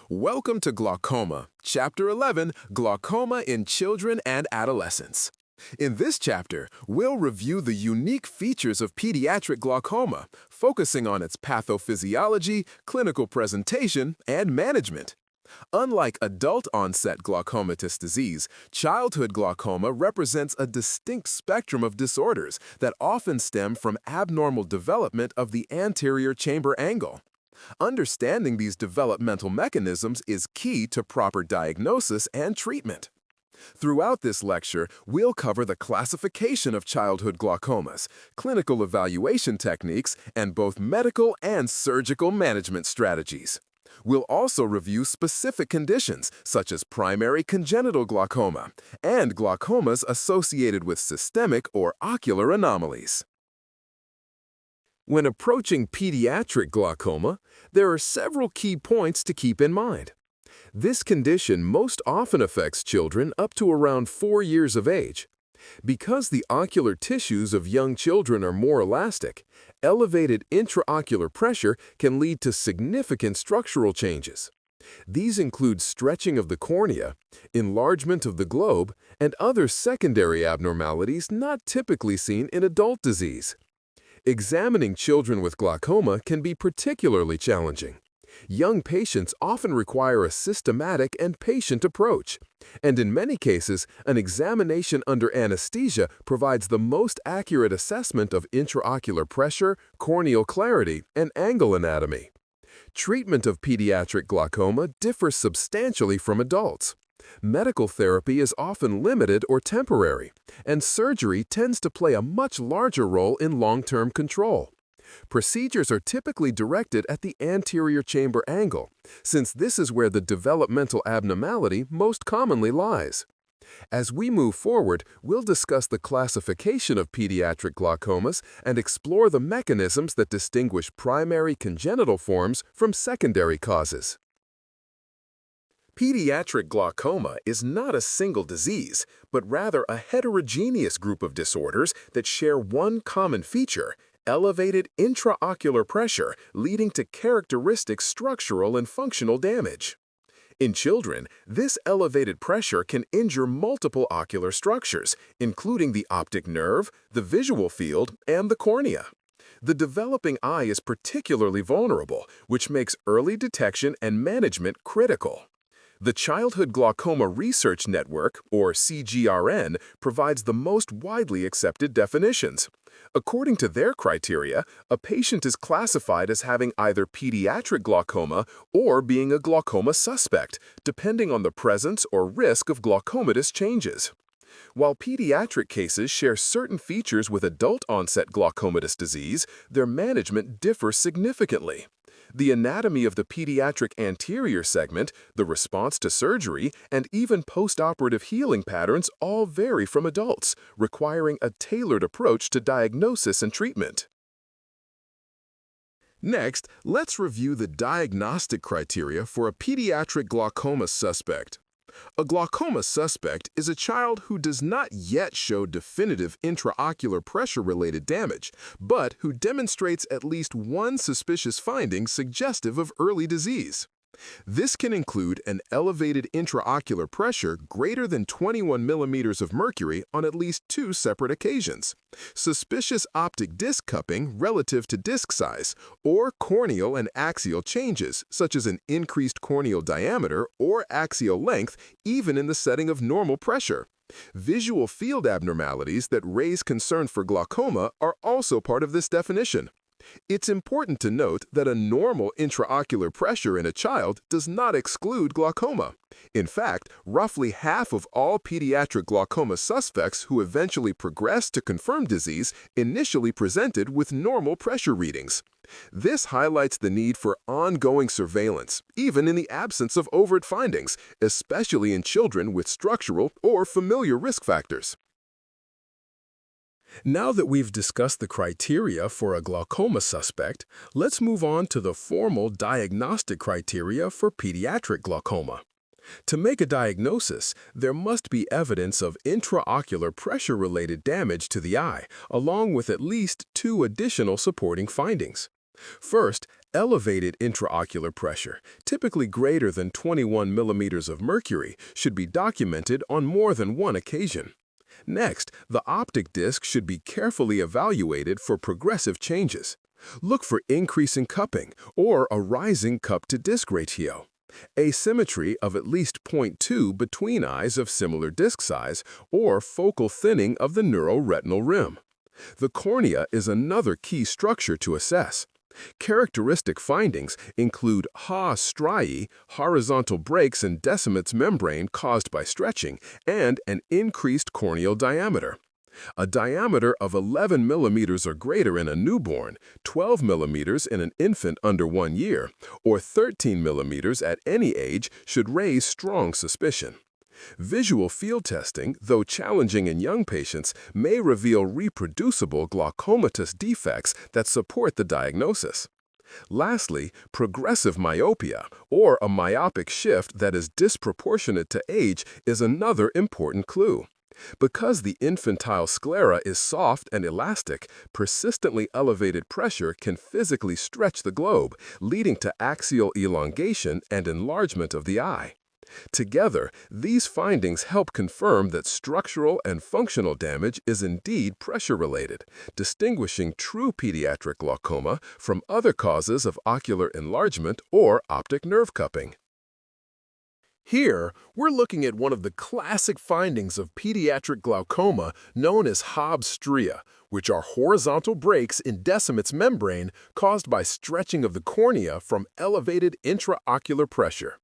Welcome to Glaucoma, Chapter 11, Glaucoma in Children and Adolescents. In this chapter, we'll review the unique features of pediatric glaucoma, focusing on its pathophysiology, clinical presentation, and management. Unlike adult-onset glaucomatous disease, childhood glaucoma represents a distinct spectrum of disorders that often stem from abnormal development of the anterior chamber angle. Understanding these developmental mechanisms is key to proper diagnosis and treatment. Throughout this lecture, we'll cover the classification of childhood glaucomas, clinical evaluation techniques, and both medical and surgical management strategies. We'll also review specific conditions, such as primary congenital glaucoma and glaucomas associated with systemic or ocular anomalies. When approaching pediatric glaucoma, there are several key points to keep in mind. This condition most often affects children up to around 4 years of age. Because the ocular tissues of young children are more elastic, elevated intraocular pressure can lead to significant structural changes. These include stretching of the cornea, enlargement of the globe, and other secondary abnormalities not typically seen in adult disease. Examining children with glaucoma can be particularly challenging. Young patients often require a systematic and patient approach, and in many cases, an examination under anesthesia provides the most accurate assessment of intraocular pressure, corneal clarity, and angle anatomy. Treatment of pediatric glaucoma differs substantially from adults. Medical therapy is often limited or temporary, and surgery tends to play a much larger role in long-term control. Procedures are typically directed at the anterior chamber angle, since this is where the developmental abnormality most commonly lies. As we move forward, we'll discuss the classification of pediatric glaucomas and explore the mechanisms that distinguish primary congenital forms from secondary causes. Pediatric glaucoma is not a single disease, but rather a heterogeneous group of disorders that share one common feature: elevated intraocular pressure leading to characteristic structural and functional damage. In children, this elevated pressure can injure multiple ocular structures, including the optic nerve, the visual field, and the cornea. The developing eye is particularly vulnerable, which makes early detection and management critical. The Childhood Glaucoma Research Network, or CGRN, provides the most widely accepted definitions. According to their criteria, a patient is classified as having either pediatric glaucoma or being a glaucoma suspect, depending on the presence or risk of glaucomatous changes. While pediatric cases share certain features with adult-onset glaucomatous disease, their management differs significantly. The anatomy of the pediatric anterior segment, the response to surgery, and even postoperative healing patterns all vary from adults, requiring a tailored approach to diagnosis and treatment. Next, let's review the diagnostic criteria for a pediatric glaucoma suspect. A glaucoma suspect is a child who does not yet show definitive intraocular pressure-related damage, but who demonstrates at least one suspicious finding suggestive of early disease. This can include an elevated intraocular pressure greater than 21 millimeters of mercury on at least 2 separate occasions, suspicious optic disc cupping relative to disc size, or corneal and axial changes, such as an increased corneal diameter or axial length, even in the setting of normal pressure. Visual field abnormalities that raise concern for glaucoma are also part of this definition. It's important to note that a normal intraocular pressure in a child does not exclude glaucoma. In fact, roughly half of all pediatric glaucoma suspects who eventually progress to confirmed disease initially presented with normal pressure readings. This highlights the need for ongoing surveillance, even in the absence of overt findings, especially in children with structural or familiar risk factors. Now that we've discussed the criteria for a glaucoma suspect, let's move on to the formal diagnostic criteria for pediatric glaucoma. To make a diagnosis, there must be evidence of intraocular pressure-related damage to the eye, along with at least 2 additional supporting findings. First, Elevated intraocular pressure, typically greater than 21 millimeters of mercury, should be documented on more than one occasion. Next, the optic disc should be carefully evaluated for progressive changes. Look for increasing cupping or a rising cup-to-disc ratio. Asymmetry of at least 0.2 between eyes of similar disc size, or focal thinning of the neuroretinal rim. The cornea is another key structure to assess. Characteristic findings include striae, horizontal breaks in Descemet's membrane caused by stretching, and an increased corneal diameter. A diameter of 11 millimeters or greater in a newborn, 12 millimeters in an infant under 1 year, or 13 millimeters at any age should raise strong suspicion. Visual field testing, though challenging in young patients, may reveal reproducible glaucomatous defects that support the diagnosis. Lastly, progressive myopia, or a myopic shift that is disproportionate to age, is another important clue. Because the infantile sclera is soft and elastic, persistently elevated pressure can physically stretch the globe, leading to axial elongation and enlargement of the eye. Together, these findings help confirm that structural and functional damage is indeed pressure-related, distinguishing true pediatric glaucoma from other causes of ocular enlargement or optic nerve cupping. Here, we're looking at one of the classic findings of pediatric glaucoma known as Hobbs stria, which are horizontal breaks in Descemet's membrane caused by stretching of the cornea from elevated intraocular pressure.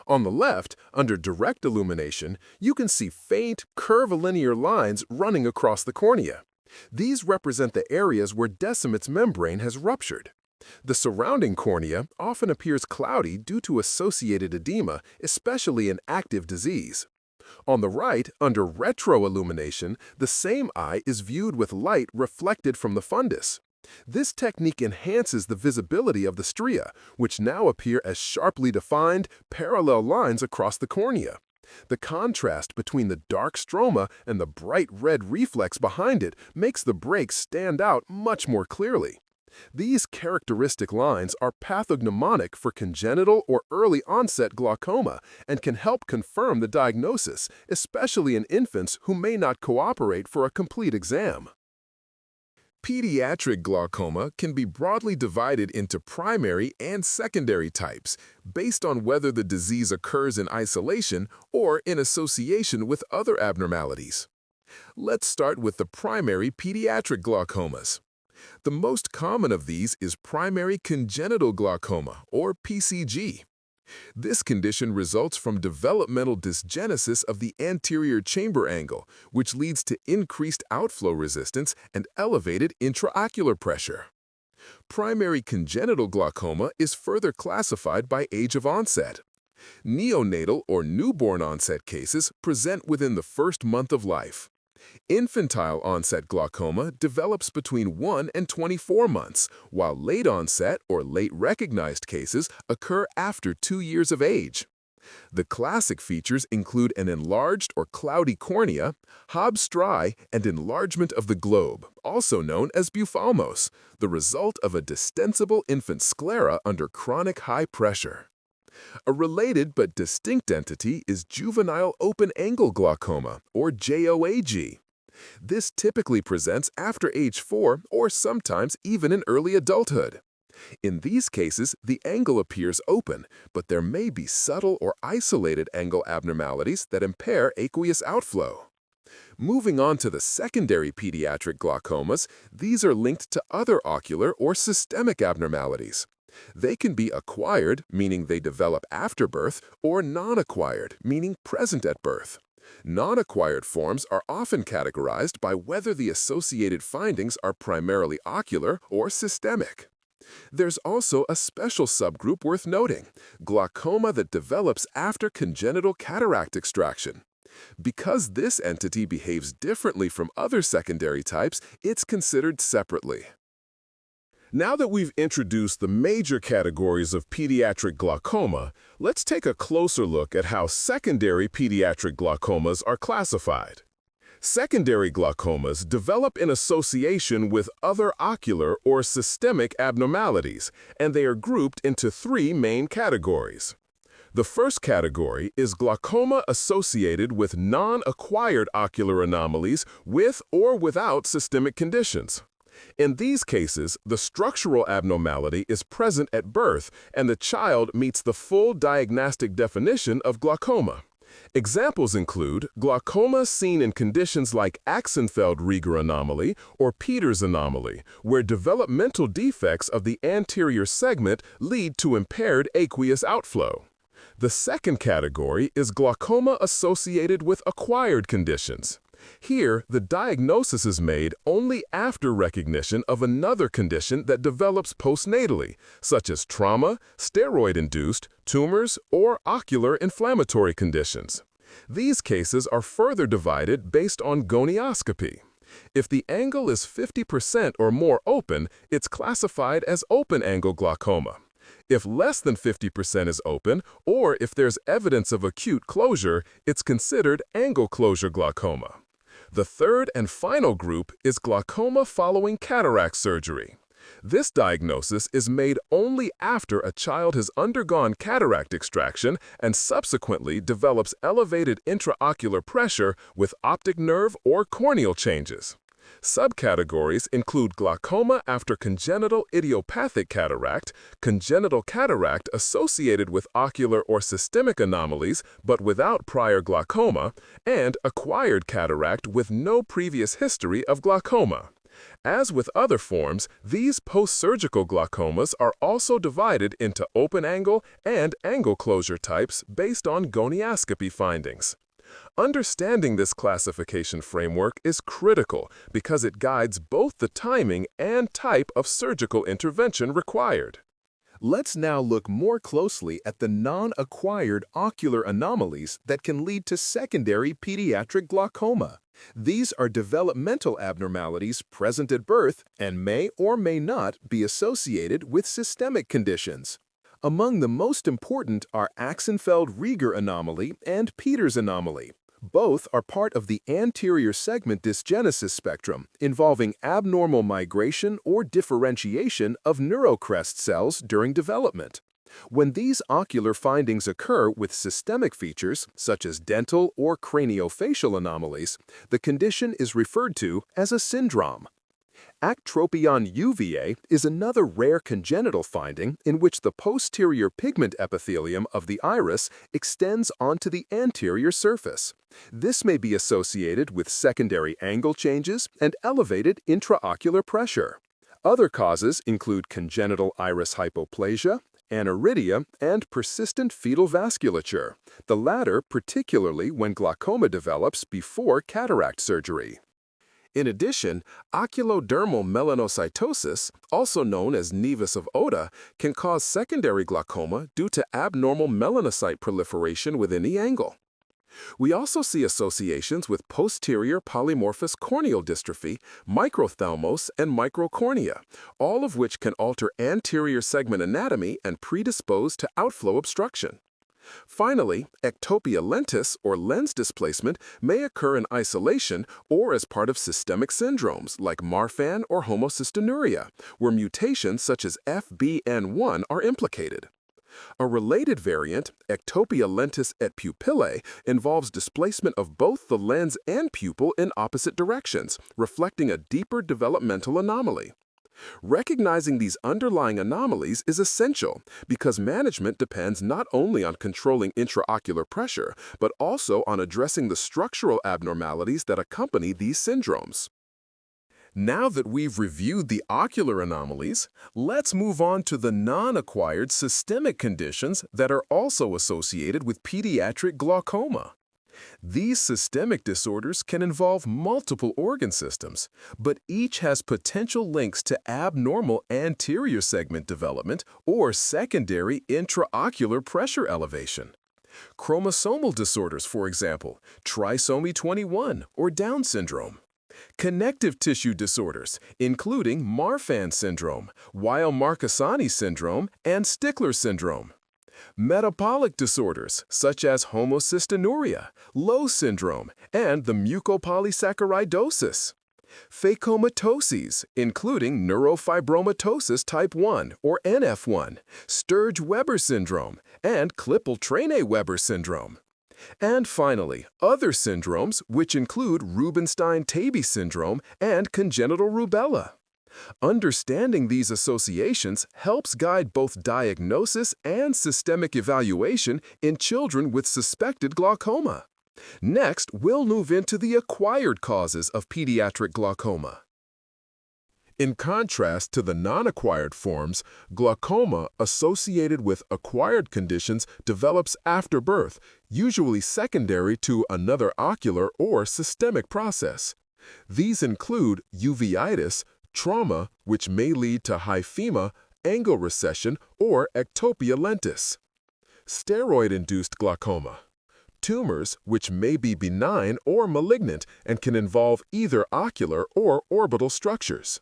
On the left, under direct illumination, you can see faint, curvilinear lines running across the cornea. These represent the areas where Descemet's membrane has ruptured. The surrounding cornea often appears cloudy due to associated edema, especially in active disease. On the right, under retroillumination, the same eye is viewed with light reflected from the fundus. This technique enhances the visibility of the stria, which now appear as sharply defined, parallel lines across the cornea. The contrast between the dark stroma and the bright red reflex behind it makes the breaks stand out much more clearly. These characteristic lines are pathognomonic for congenital or early-onset glaucoma and can help confirm the diagnosis, especially in infants who may not cooperate for a complete exam. Pediatric glaucoma can be broadly divided into primary and secondary types, based on whether the disease occurs in isolation or in association with other abnormalities. Let's start with the primary pediatric glaucomas. The most common of these is primary congenital glaucoma, or PCG. This condition results from developmental dysgenesis of the anterior chamber angle, which leads to increased outflow resistance and elevated intraocular pressure. Primary congenital glaucoma is further classified by age of onset. Neonatal or newborn onset cases present within the first month of life. Infantile onset glaucoma develops between 1 and 24 months, while late onset or late recognized cases occur after 2 years of age. The classic features include an enlarged or cloudy cornea, Hobbs striae, and enlargement of the globe, also known as buphalmos, the result of a distensible infant sclera under chronic high pressure. A related but distinct entity is juvenile open-angle glaucoma, or JOAG. This typically presents after age 4 or sometimes even in early adulthood. In these cases, the angle appears open, but there may be subtle or isolated angle abnormalities that impair aqueous outflow. Moving on to the secondary pediatric glaucomas, these are linked to other ocular or systemic abnormalities. They can be acquired, meaning they develop after birth, or non-acquired, meaning present at birth. Non-acquired forms are often categorized by whether the associated findings are primarily ocular or systemic. There's also a special subgroup worth noting, glaucoma that develops after congenital cataract extraction. Because this entity behaves differently from other secondary types, it's considered separately. Now that we've introduced the major categories of pediatric glaucoma, let's take a closer look at how secondary pediatric glaucomas are classified. Secondary glaucomas develop in association with other ocular or systemic abnormalities, and they are grouped into three main categories. The first category is glaucoma associated with non-acquired ocular anomalies with or without systemic conditions. In these cases, the structural abnormality is present at birth and the child meets the full diagnostic definition of glaucoma. Examples include glaucoma seen in conditions like Axenfeld-Rieger anomaly or Peters anomaly, where developmental defects of the anterior segment lead to impaired aqueous outflow. The second category is glaucoma associated with acquired conditions. Here, the diagnosis is made only after recognition of another condition that develops postnatally, such as trauma, steroid-induced, tumors, or ocular inflammatory conditions. These cases are further divided based on gonioscopy. If the angle is 50% or more open, it's classified as open-angle glaucoma. If less than 50% is open, or if there's evidence of acute closure, it's considered angle closure glaucoma. The third and final group is glaucoma following cataract surgery. This diagnosis is made only after a child has undergone cataract extraction and subsequently develops elevated intraocular pressure with optic nerve or corneal changes. Subcategories include glaucoma after congenital idiopathic cataract, congenital cataract associated with ocular or systemic anomalies but without prior glaucoma, and acquired cataract with no previous history of glaucoma. As with other forms, these post-surgical glaucomas are also divided into open-angle and angle closure types based on gonioscopy findings. Understanding this classification framework is critical because it guides both the timing and type of surgical intervention required. Let's now look more closely at the non-acquired ocular anomalies that can lead to secondary pediatric glaucoma. These are developmental abnormalities present at birth and may or may not be associated with systemic conditions. Among the most important are Axenfeld-Rieger anomaly and Peters anomaly. Both are part of the anterior segment dysgenesis spectrum, involving abnormal migration or differentiation of neurocrest cells during development. When these ocular findings occur with systemic features, such as dental or craniofacial anomalies, the condition is referred to as a syndrome. Actropion uvea is another rare congenital finding in which the posterior pigment epithelium of the iris extends onto the anterior surface. This may be associated with secondary angle changes and elevated intraocular pressure. Other causes include congenital iris hypoplasia, aniridia, and persistent fetal vasculature, the latter particularly when glaucoma develops before cataract surgery. In addition, oculodermal melanocytosis, also known as nevus of Oda, can cause secondary glaucoma due to abnormal melanocyte proliferation within the angle. We also see associations with posterior polymorphous corneal dystrophy, microphthalmos, and microcornea, all of which can alter anterior segment anatomy and predispose to outflow obstruction. Finally, ectopia lentis, or lens displacement, may occur in isolation or as part of systemic syndromes like Marfan or homocystinuria, where mutations such as FBN1 are implicated. A related variant, ectopia lentis et pupillae, involves displacement of both the lens and pupil in opposite directions, reflecting a deeper developmental anomaly. Recognizing these underlying anomalies is essential because management depends not only on controlling intraocular pressure, but also on addressing the structural abnormalities that accompany these syndromes. Now that we've reviewed the ocular anomalies, let's move on to the non-acquired systemic conditions that are also associated with pediatric glaucoma. These systemic disorders can involve multiple organ systems, but each has potential links to abnormal anterior segment development or secondary intraocular pressure elevation. Chromosomal disorders, for example, trisomy 21 or Down syndrome. Connective tissue disorders, including Marfan syndrome, Weil-Marcesani syndrome, and Stickler syndrome. Metabolic disorders such as homocystinuria, Lowe syndrome, and the mucopolysaccharidosis. Phacomatoses, including neurofibromatosis type 1 or NF1, Sturge-Weber syndrome, and Klippel-Treene-Weber syndrome. And finally, other syndromes which include Rubinstein-Taybi syndrome and congenital rubella. Understanding these associations helps guide both diagnosis and systemic evaluation in children with suspected glaucoma. Next, we'll move into the acquired causes of pediatric glaucoma. In contrast to the non-acquired forms, glaucoma associated with acquired conditions develops after birth, usually secondary to another ocular or systemic process. These include uveitis, trauma, which may lead to hyphema, angle recession, or ectopia lentis. Steroid-induced glaucoma. Tumors, which may be benign or malignant and can involve either ocular or orbital structures.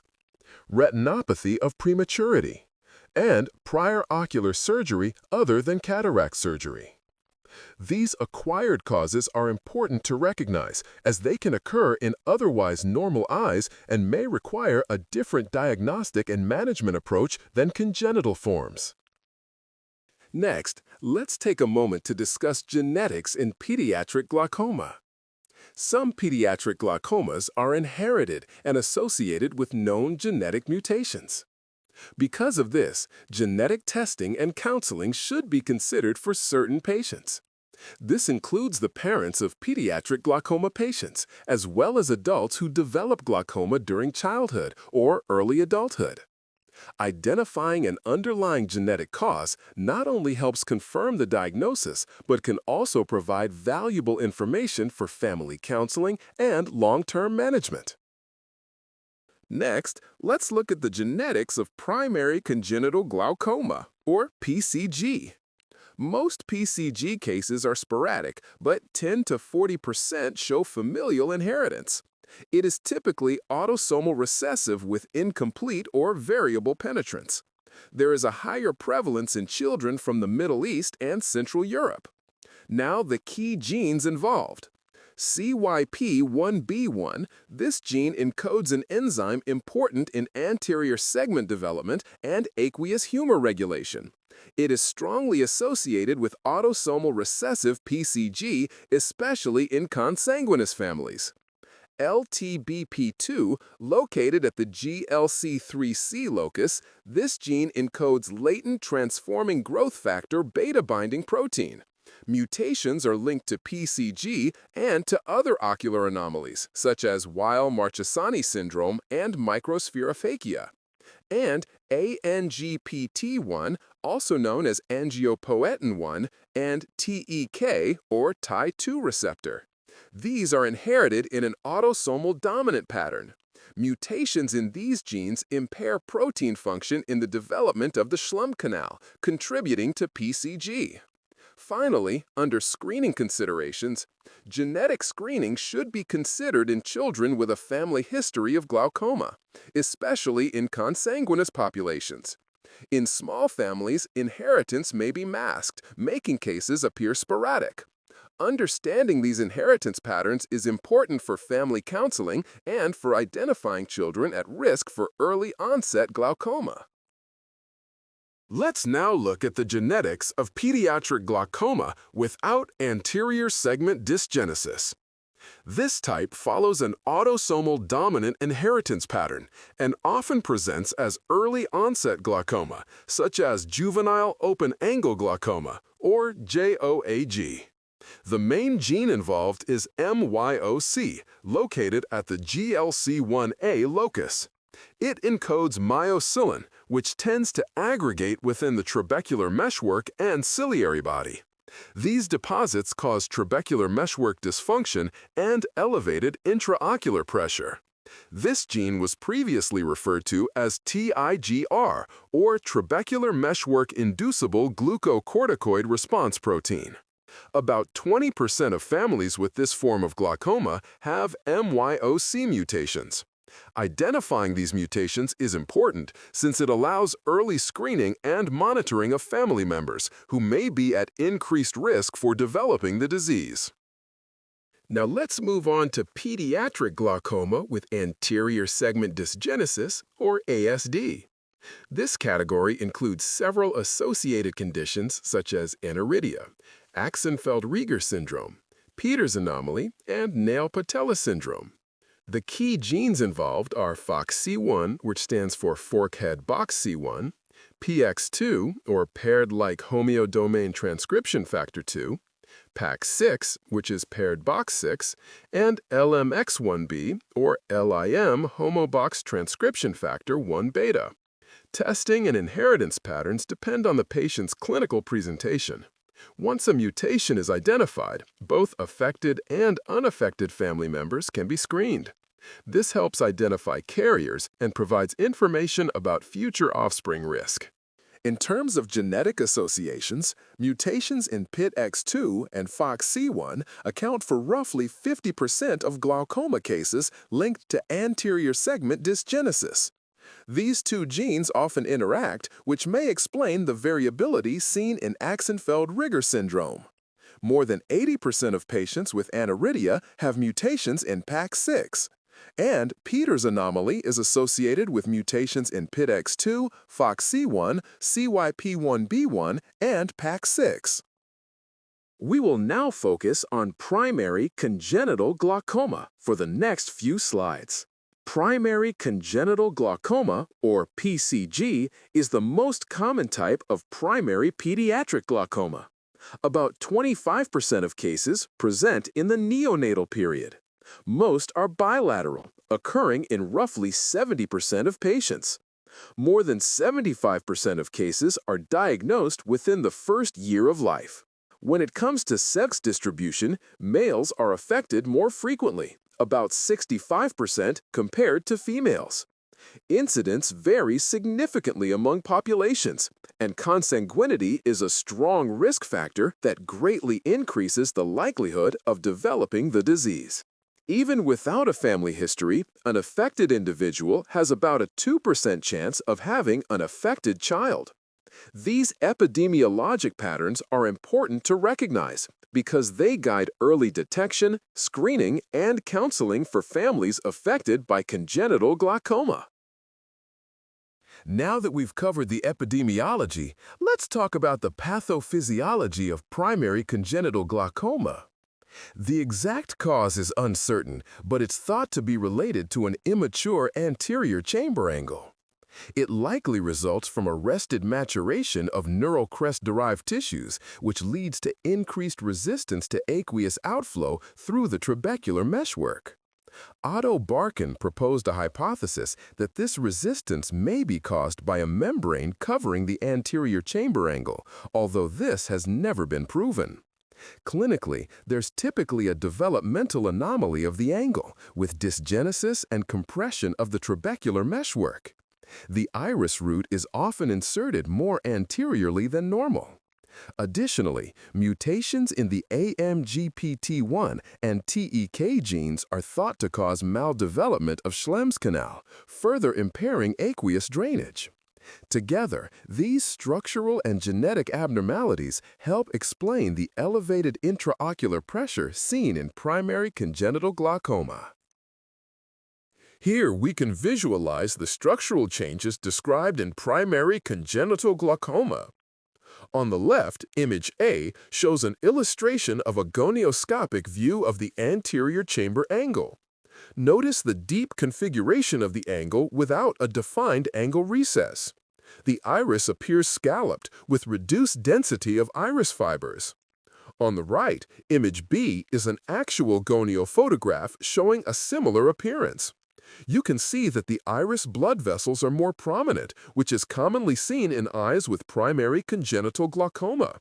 Retinopathy of prematurity. And prior ocular surgery other than cataract surgery. These acquired causes are important to recognize as they can occur in otherwise normal eyes and may require a different diagnostic and management approach than congenital forms. Next, let's take a moment to discuss genetics in pediatric glaucoma. Some pediatric glaucomas are inherited and associated with known genetic mutations. Because of this, genetic testing and counseling should be considered for certain patients. This includes the parents of pediatric glaucoma patients, as well as adults who develop glaucoma during childhood or early adulthood. Identifying an underlying genetic cause not only helps confirm the diagnosis, but can also provide valuable information for family counseling and long-term management. Next, let's look at the genetics of primary congenital glaucoma, or PCG. Most PCG cases are sporadic, but 10 to 40% show familial inheritance. It is typically autosomal recessive with incomplete or variable penetrance. There is a higher prevalence in children from the Middle East and Central Europe. Now, the key genes involved. CYP1B1, this gene encodes an enzyme important in anterior segment development and aqueous humor regulation. It is strongly associated with autosomal recessive PCG, especially in consanguineous families. LTBP2, located at the GLC3C locus, this gene encodes latent transforming growth factor beta-binding protein. Mutations are linked to PCG and to other ocular anomalies, such as Weil-Marchesani syndrome and microspherophakia. And ANGPT1, also known as angiopoietin-1, and TEK, or Tie2 receptor. These are inherited in an autosomal dominant pattern. Mutations in these genes impair protein function in the development of the Schlump canal, contributing to PCG. Finally, under screening considerations, genetic screening should be considered in children with a family history of glaucoma, especially in consanguineous populations. In small families, inheritance may be masked, making cases appear sporadic. Understanding these inheritance patterns is important for family counseling and for identifying children at risk for early-onset glaucoma. Let's now look at the genetics of pediatric glaucoma without anterior segment dysgenesis. This type follows an autosomal dominant inheritance pattern and often presents as early-onset glaucoma, such as juvenile open-angle glaucoma, or JOAG. The main gene involved is MYOC, located at the GLC1A locus. It encodes myocilin, which tends to aggregate within the trabecular meshwork and ciliary body. These deposits cause trabecular meshwork dysfunction and elevated intraocular pressure. This gene was previously referred to as TIGR, or trabecular meshwork inducible glucocorticoid response protein. About 20% of families with this form of glaucoma have MYOC mutations. Identifying these mutations is important since it allows early screening and monitoring of family members who may be at increased risk for developing the disease. Now let's move on to pediatric glaucoma with anterior segment dysgenesis, or ASD. This category includes several associated conditions such as aniridia, Axenfeld-Rieger syndrome, Peters anomaly, and Nail-Patella syndrome. The key genes involved are FOXC1, which stands for forkhead box C1, PX2, or paired-like homeodomain transcription factor 2, PAX6, which is paired box 6, and LMX1B, or LIM homobox transcription factor 1 beta. Testing and inheritance patterns depend on the patient's clinical presentation. Once a mutation is identified, both affected and unaffected family members can be screened. This helps identify carriers and provides information about future offspring risk. In terms of genetic associations, mutations in PITX2 and FOXC1 account for roughly 50% of glaucoma cases linked to anterior segment dysgenesis. These two genes often interact, which may explain the variability seen in Axenfeld-Rieger syndrome. More than 80% of patients with aniridia have mutations in PAX6, and Peters anomaly is associated with mutations in PITX2, FOXC1, CYP1B1, and PAX6. We will now focus on primary congenital glaucoma for the next few slides. Primary congenital glaucoma, or PCG, is the most common type of primary pediatric glaucoma. About 25% of cases present in the neonatal period. Most are bilateral, occurring in roughly 70% of patients. More than 75% of cases are diagnosed within the first year of life. When it comes to sex distribution, males are affected more frequently, about 65% compared to females. Incidence varies significantly among populations, and consanguinity is a strong risk factor that greatly increases the likelihood of developing the disease. Even without a family history, an affected individual has about a 2% chance of having an affected child. These epidemiologic patterns are important to recognize because they guide early detection, screening, and counseling for families affected by congenital glaucoma. Now that we've covered the epidemiology, let's talk about the pathophysiology of primary congenital glaucoma. The exact cause is uncertain, but it's thought to be related to an immature anterior chamber angle. It likely results from arrested maturation of neural crest-derived tissues, which leads to increased resistance to aqueous outflow through the trabecular meshwork. Otto Barkan proposed a hypothesis that this resistance may be caused by a membrane covering the anterior chamber angle, although this has never been proven. Clinically, there's typically a developmental anomaly of the angle, with dysgenesis and compression of the trabecular meshwork. The iris root is often inserted more anteriorly than normal. Additionally, mutations in the AMGPT1 and TEK genes are thought to cause maldevelopment of Schlemm's canal, further impairing aqueous drainage. Together, these structural and genetic abnormalities help explain the elevated intraocular pressure seen in primary congenital glaucoma. Here we can visualize the structural changes described in primary congenital glaucoma. On the left, image A shows an illustration of a gonioscopic view of the anterior chamber angle. Notice the deep configuration of the angle without a defined angle recess. The iris appears scalloped with reduced density of iris fibers. On the right, image B is an actual gonio photograph showing a similar appearance. You can see that the iris blood vessels are more prominent, which is commonly seen in eyes with primary congenital glaucoma.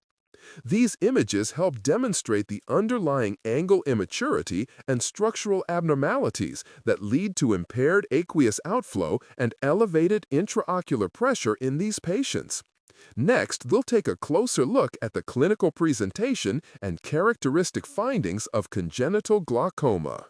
These images help demonstrate the underlying angle immaturity and structural abnormalities that lead to impaired aqueous outflow and elevated intraocular pressure in these patients. Next, we'll take a closer look at the clinical presentation and characteristic findings of congenital glaucoma.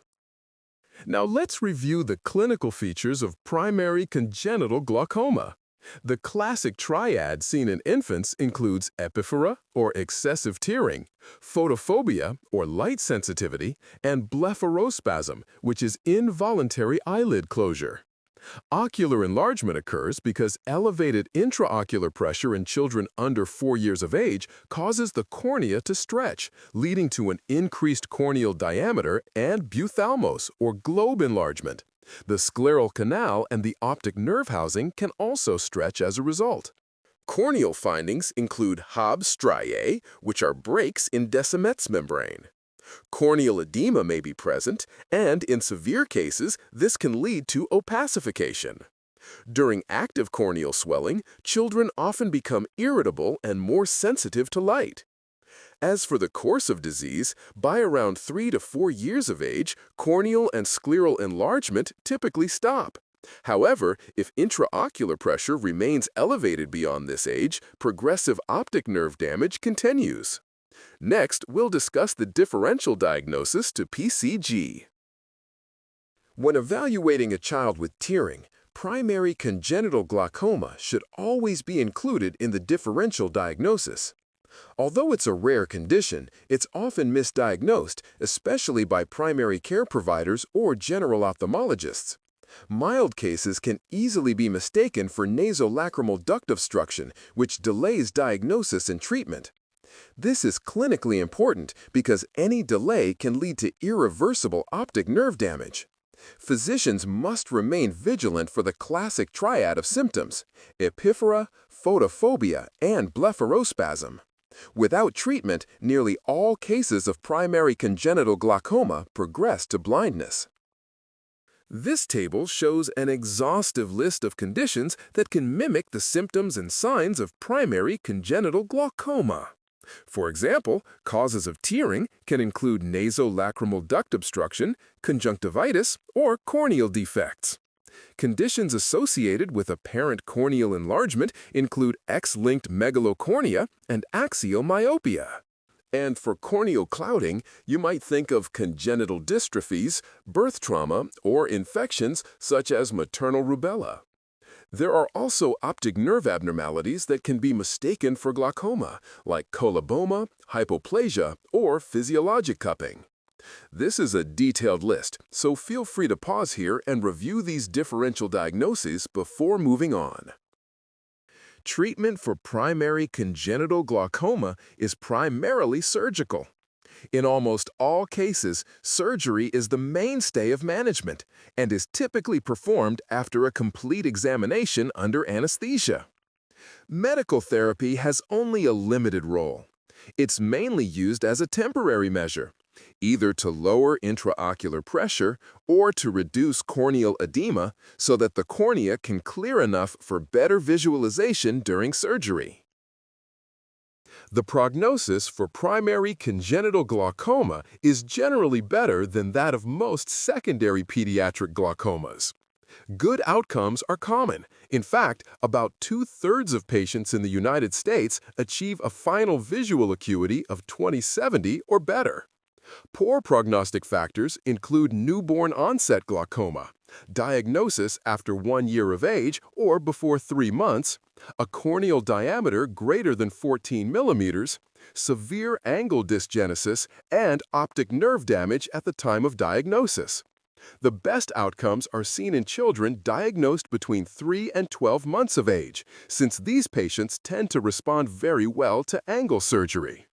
Now let's review the clinical features of primary congenital glaucoma. The classic triad seen in infants includes epiphora, or excessive tearing, photophobia, or light sensitivity, and blepharospasm, which is involuntary eyelid closure. Ocular enlargement occurs because elevated intraocular pressure in children under 4 years of age causes the cornea to stretch, leading to an increased corneal diameter and buphthalmos, or globe enlargement. The scleral canal and the optic nerve housing can also stretch as a result. Corneal findings include Hobbs striae, which are breaks in Descemet's membrane. Corneal edema may be present, and in severe cases, this can lead to opacification. During active corneal swelling, children often become irritable and more sensitive to light. As for the course of disease, by around 3 to 4 years of age, corneal and scleral enlargement typically stop. However, if intraocular pressure remains elevated beyond this age, progressive optic nerve damage continues. Next, we'll discuss the differential diagnosis to PCG. When evaluating a child with tearing, primary congenital glaucoma should always be included in the differential diagnosis. Although it's a rare condition, it's often misdiagnosed, especially by primary care providers or general ophthalmologists. Mild cases can easily be mistaken for nasolacrimal duct obstruction, which delays diagnosis and treatment. This is clinically important because any delay can lead to irreversible optic nerve damage. Physicians must remain vigilant for the classic triad of symptoms: epiphora, photophobia, and blepharospasm. Without treatment, nearly all cases of primary congenital glaucoma progress to blindness. This table shows an exhaustive list of conditions that can mimic the symptoms and signs of primary congenital glaucoma. For example, causes of tearing can include nasolacrimal duct obstruction, conjunctivitis, or corneal defects. Conditions associated with apparent corneal enlargement include X-linked megalocornea and axial myopia. And for corneal clouding, you might think of congenital dystrophies, birth trauma, or infections such as maternal rubella. There are also optic nerve abnormalities that can be mistaken for glaucoma, like coloboma, hypoplasia, or physiologic cupping. This is a detailed list, so feel free to pause here and review these differential diagnoses before moving on. Treatment for primary congenital glaucoma is primarily surgical. In almost all cases, surgery is the mainstay of management and is typically performed after a complete examination under anesthesia. Medical therapy has only a limited role. It's mainly used as a temporary measure, either to lower intraocular pressure or to reduce corneal edema so that the cornea can clear enough for better visualization during surgery. The prognosis for primary congenital glaucoma is generally better than that of most secondary pediatric glaucomas. Good outcomes are common. In fact, about 2/3 of patients in the United States achieve a final visual acuity of 20/70 or better. Poor prognostic factors include newborn onset glaucoma, diagnosis after 1 year of age or before 3 months, a corneal diameter greater than 14 millimeters, severe angle dysgenesis, and optic nerve damage at the time of diagnosis. The best outcomes are seen in children diagnosed between 3 and 12 months of age, since these patients tend to respond very well to angle surgery.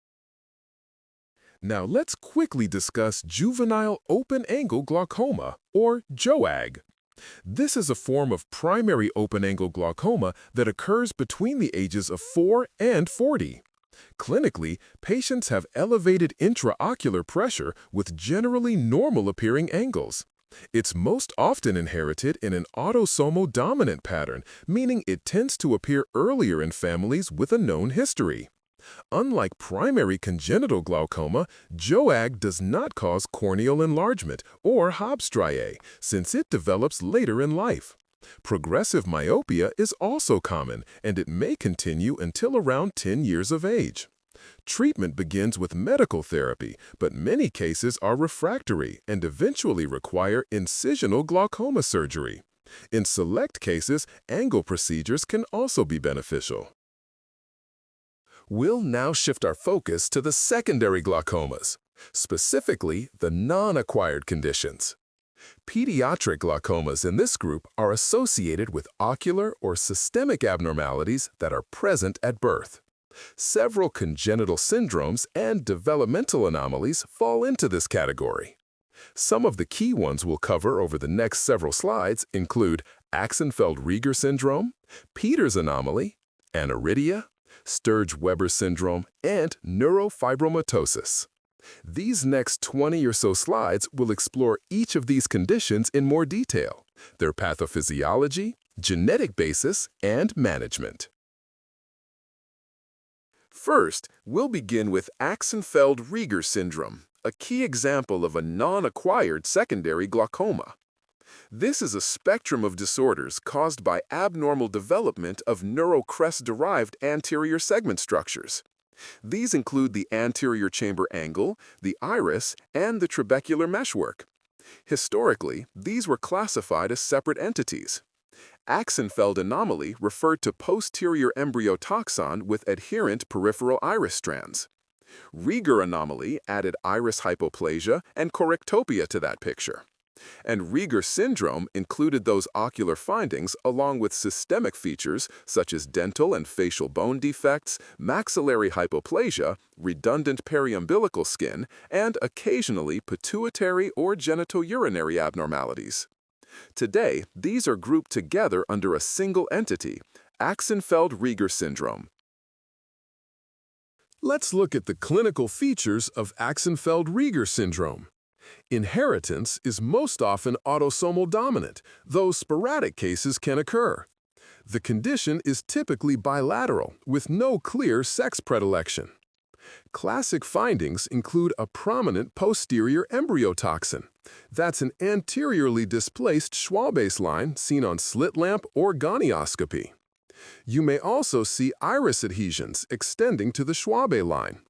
Now let's quickly discuss juvenile open-angle glaucoma, or JOAG. This is a form of primary open-angle glaucoma that occurs between the ages of 4 and 40. Clinically, patients have elevated intraocular pressure with generally normal-appearing angles. It's most often inherited in an autosomal dominant pattern, meaning it tends to appear earlier in families with a known history. Unlike primary congenital glaucoma, JOAG does not cause corneal enlargement or Hobbs striae, since it develops later in life. Progressive myopia is also common, and it may continue until around 10 years of age. Treatment begins with medical therapy, but many cases are refractory and eventually require incisional glaucoma surgery. In select cases, angle procedures can also be beneficial. We'll now shift our focus to the secondary glaucomas, specifically the non-acquired conditions. Pediatric glaucomas in this group are associated with ocular or systemic abnormalities that are present at birth. Several congenital syndromes and developmental anomalies fall into this category. Some of the key ones we'll cover over the next several slides include Axenfeld-Rieger syndrome, Peters anomaly, aniridia, Sturge-Weber syndrome, and neurofibromatosis. These next 20 or so slides will explore each of these conditions in more detail, their pathophysiology, genetic basis, and management. First, we'll begin with Axenfeld-Rieger syndrome, a key example of a non-acquired secondary glaucoma. This is a spectrum of disorders caused by abnormal development of neurocrest-derived anterior segment structures. These include the anterior chamber angle, the iris, and the trabecular meshwork. Historically, these were classified as separate entities. Axenfeld anomaly referred to posterior embryotoxon with adherent peripheral iris strands. Rieger anomaly added iris hypoplasia and correctopia to that picture. And Rieger syndrome included those ocular findings along with systemic features such as dental and facial bone defects, maxillary hypoplasia, redundant periumbilical skin, and occasionally pituitary or genitourinary abnormalities. Today, these are grouped together under a single entity, Axenfeld-Rieger syndrome. Let's look at the clinical features of Axenfeld-Rieger syndrome. Inheritance is most often autosomal dominant, though sporadic cases can occur. The condition is typically bilateral, with no clear sex predilection. Classic findings include a prominent posterior embryotoxin. That's an anteriorly displaced Schwalbe's line seen on slit lamp or gonioscopy. You may also see iris adhesions extending to the Schwabe line.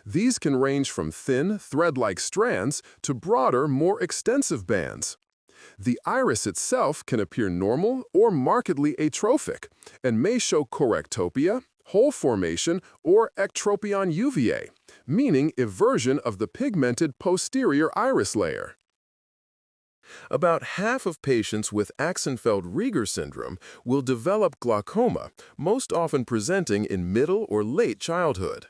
These can range from thin, thread-like strands to broader, more extensive bands. The iris itself can appear normal or markedly atrophic and may show correctopia, hole formation, or ectropion uveae, meaning eversion of the pigmented posterior iris layer. About half of patients with Axenfeld-Rieger syndrome will develop glaucoma, most often presenting in middle or late childhood.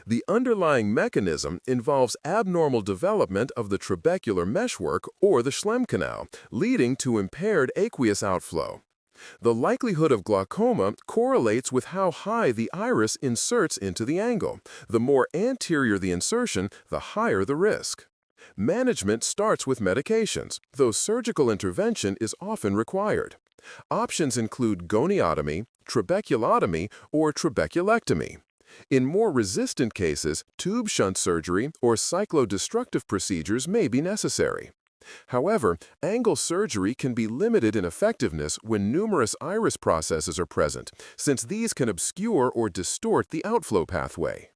The underlying mechanism involves abnormal development of the trabecular meshwork or the Schlemm canal, leading to impaired aqueous outflow. The likelihood of glaucoma correlates with how high the iris inserts into the angle. The more anterior the insertion, the higher the risk. Management starts with medications, though surgical intervention is often required. Options include goniotomy, trabeculotomy, or trabeculectomy. In more resistant cases, tube shunt surgery or cyclodestructive procedures may be necessary. However, angle surgery can be limited in effectiveness when numerous iris processes are present, since these can obscure or distort the outflow pathway.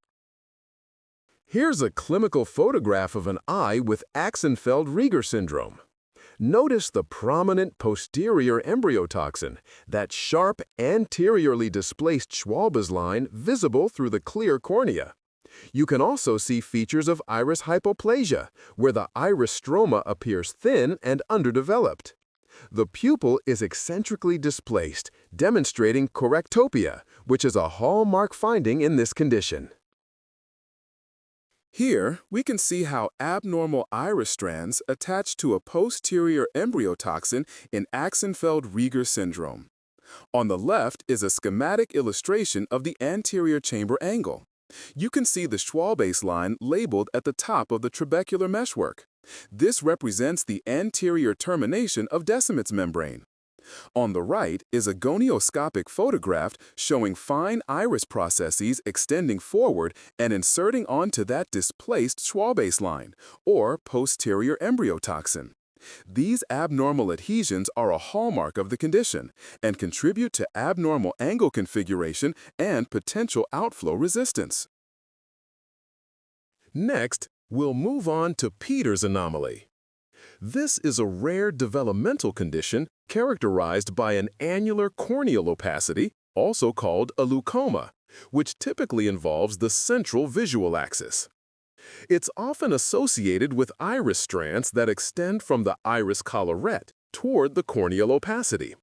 Here's a clinical photograph of an eye with Axenfeld-Rieger syndrome. Notice the prominent posterior embryotoxin, that sharp, anteriorly displaced Schwalbe's line visible through the clear cornea. You can also see features of iris hypoplasia, where the iris stroma appears thin and underdeveloped. The pupil is eccentrically displaced, demonstrating correctopia, which is a hallmark finding in this condition. Here, we can see how abnormal iris strands attach to a posterior embryotoxin in Axenfeld-Rieger syndrome. On the left is a schematic illustration of the anterior chamber angle. You can see the Schwalbe's line labeled at the top of the trabecular meshwork. This represents the anterior termination of Descemet's membrane. On the right is a gonioscopic photograph showing fine iris processes extending forward and inserting onto that displaced Schwalbe's line, or posterior embryotoxin. These abnormal adhesions are a hallmark of the condition and contribute to abnormal angle configuration and potential outflow resistance. Next, we'll move on to Peters anomaly. This is a rare developmental condition characterized by an annular corneal opacity, also called a leucoma, which typically involves the central visual axis. It's often associated with iris strands that extend from the iris collarette toward the corneal opacity.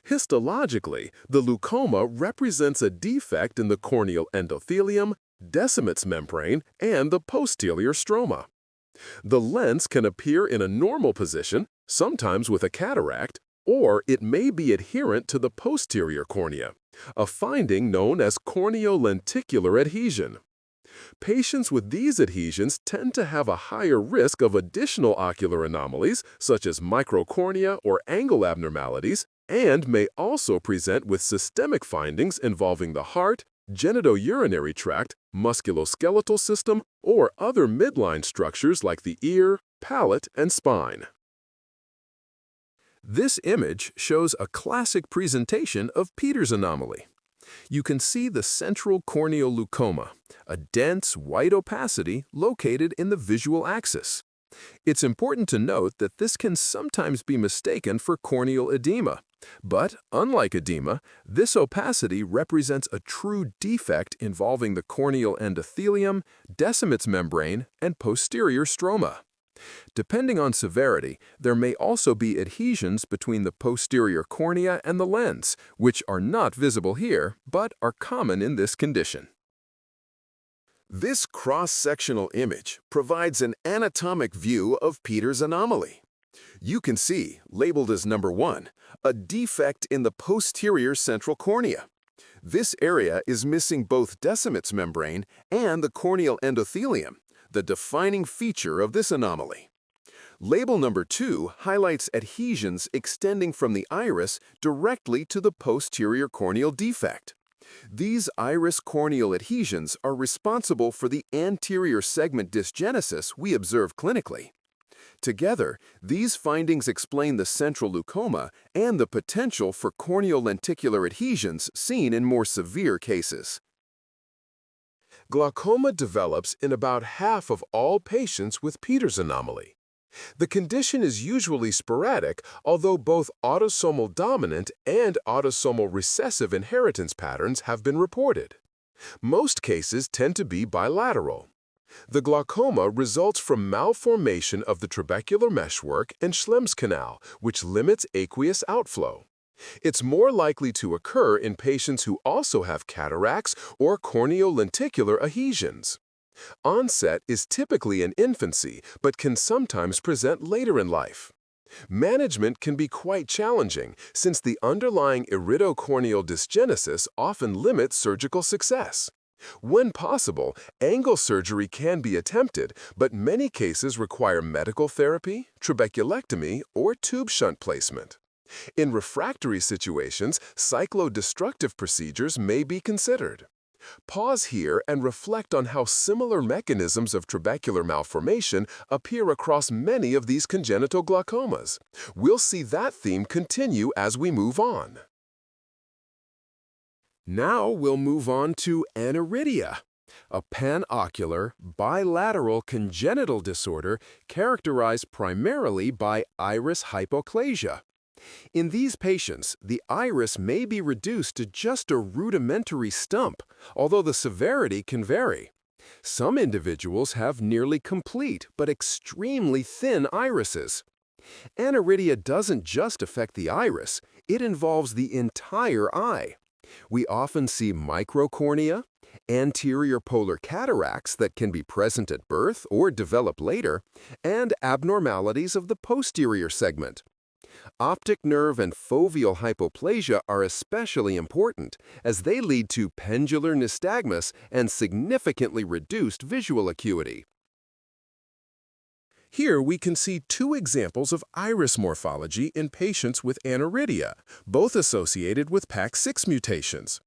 Histologically, the leucoma represents a defect in the corneal endothelium, Descemet's membrane, and the posterior stroma. The lens can appear in a normal position, sometimes with a cataract, or it may be adherent to the posterior cornea, a finding known as corneolenticular adhesion. Patients with these adhesions tend to have a higher risk of additional ocular anomalies, such as microcornea or angle abnormalities, and may also present with systemic findings involving the heart, genitourinary tract, musculoskeletal system, or other midline structures like the ear, palate, and spine. This image shows a classic presentation of Peters anomaly. You can see the central corneal leucoma, a dense white opacity located in the visual axis. It's important to note that this can sometimes be mistaken for corneal edema, but unlike edema, this opacity represents a true defect involving the corneal endothelium, Descemet's membrane, and posterior stroma. Depending on severity, there may also be adhesions between the posterior cornea and the lens, which are not visible here, but are common in this condition. This cross-sectional image provides an anatomic view of Peters anomaly. You can see, labeled as number 1, a defect in the posterior central cornea. This area is missing both Descemet's membrane and the corneal endothelium, the defining feature of this anomaly. Label number 2 highlights adhesions extending from the iris directly to the posterior corneal defect. These iris corneal adhesions are responsible for the anterior segment dysgenesis we observe clinically. Together, these findings explain the central leucoma and the potential for corneolenticular adhesions seen in more severe cases. Glaucoma develops in about half of all patients with Peters anomaly. The condition is usually sporadic, although both autosomal dominant and autosomal recessive inheritance patterns have been reported. Most cases tend to be bilateral. The glaucoma results from malformation of the trabecular meshwork and Schlemm's canal, which limits aqueous outflow. It's more likely to occur in patients who also have cataracts or corneolenticular adhesions. Onset is typically in infancy, but can sometimes present later in life. Management can be quite challenging since the underlying iridocorneal dysgenesis often limits surgical success. When possible, angle surgery can be attempted, but many cases require medical therapy, trabeculectomy, or tube shunt placement. In refractory situations, cyclodestructive procedures may be considered. Pause here and reflect on how similar mechanisms of trabecular malformation appear across many of these congenital glaucomas. We'll see that theme continue as we move on. Now we'll move on to aniridia, a panocular, bilateral congenital disorder characterized primarily by iris hypoplasia. In these patients, the iris may be reduced to just a rudimentary stump, although the severity can vary. Some individuals have nearly complete but extremely thin irises. Aniridia doesn't just affect the iris, it involves the entire eye. We often see microcornea, anterior polar cataracts that can be present at birth or develop later, and abnormalities of the posterior segment. Optic nerve and foveal hypoplasia are especially important as they lead to pendular nystagmus and significantly reduced visual acuity. Here we can see two examples of iris morphology in patients with aniridia, both associated with PAX6 mutations.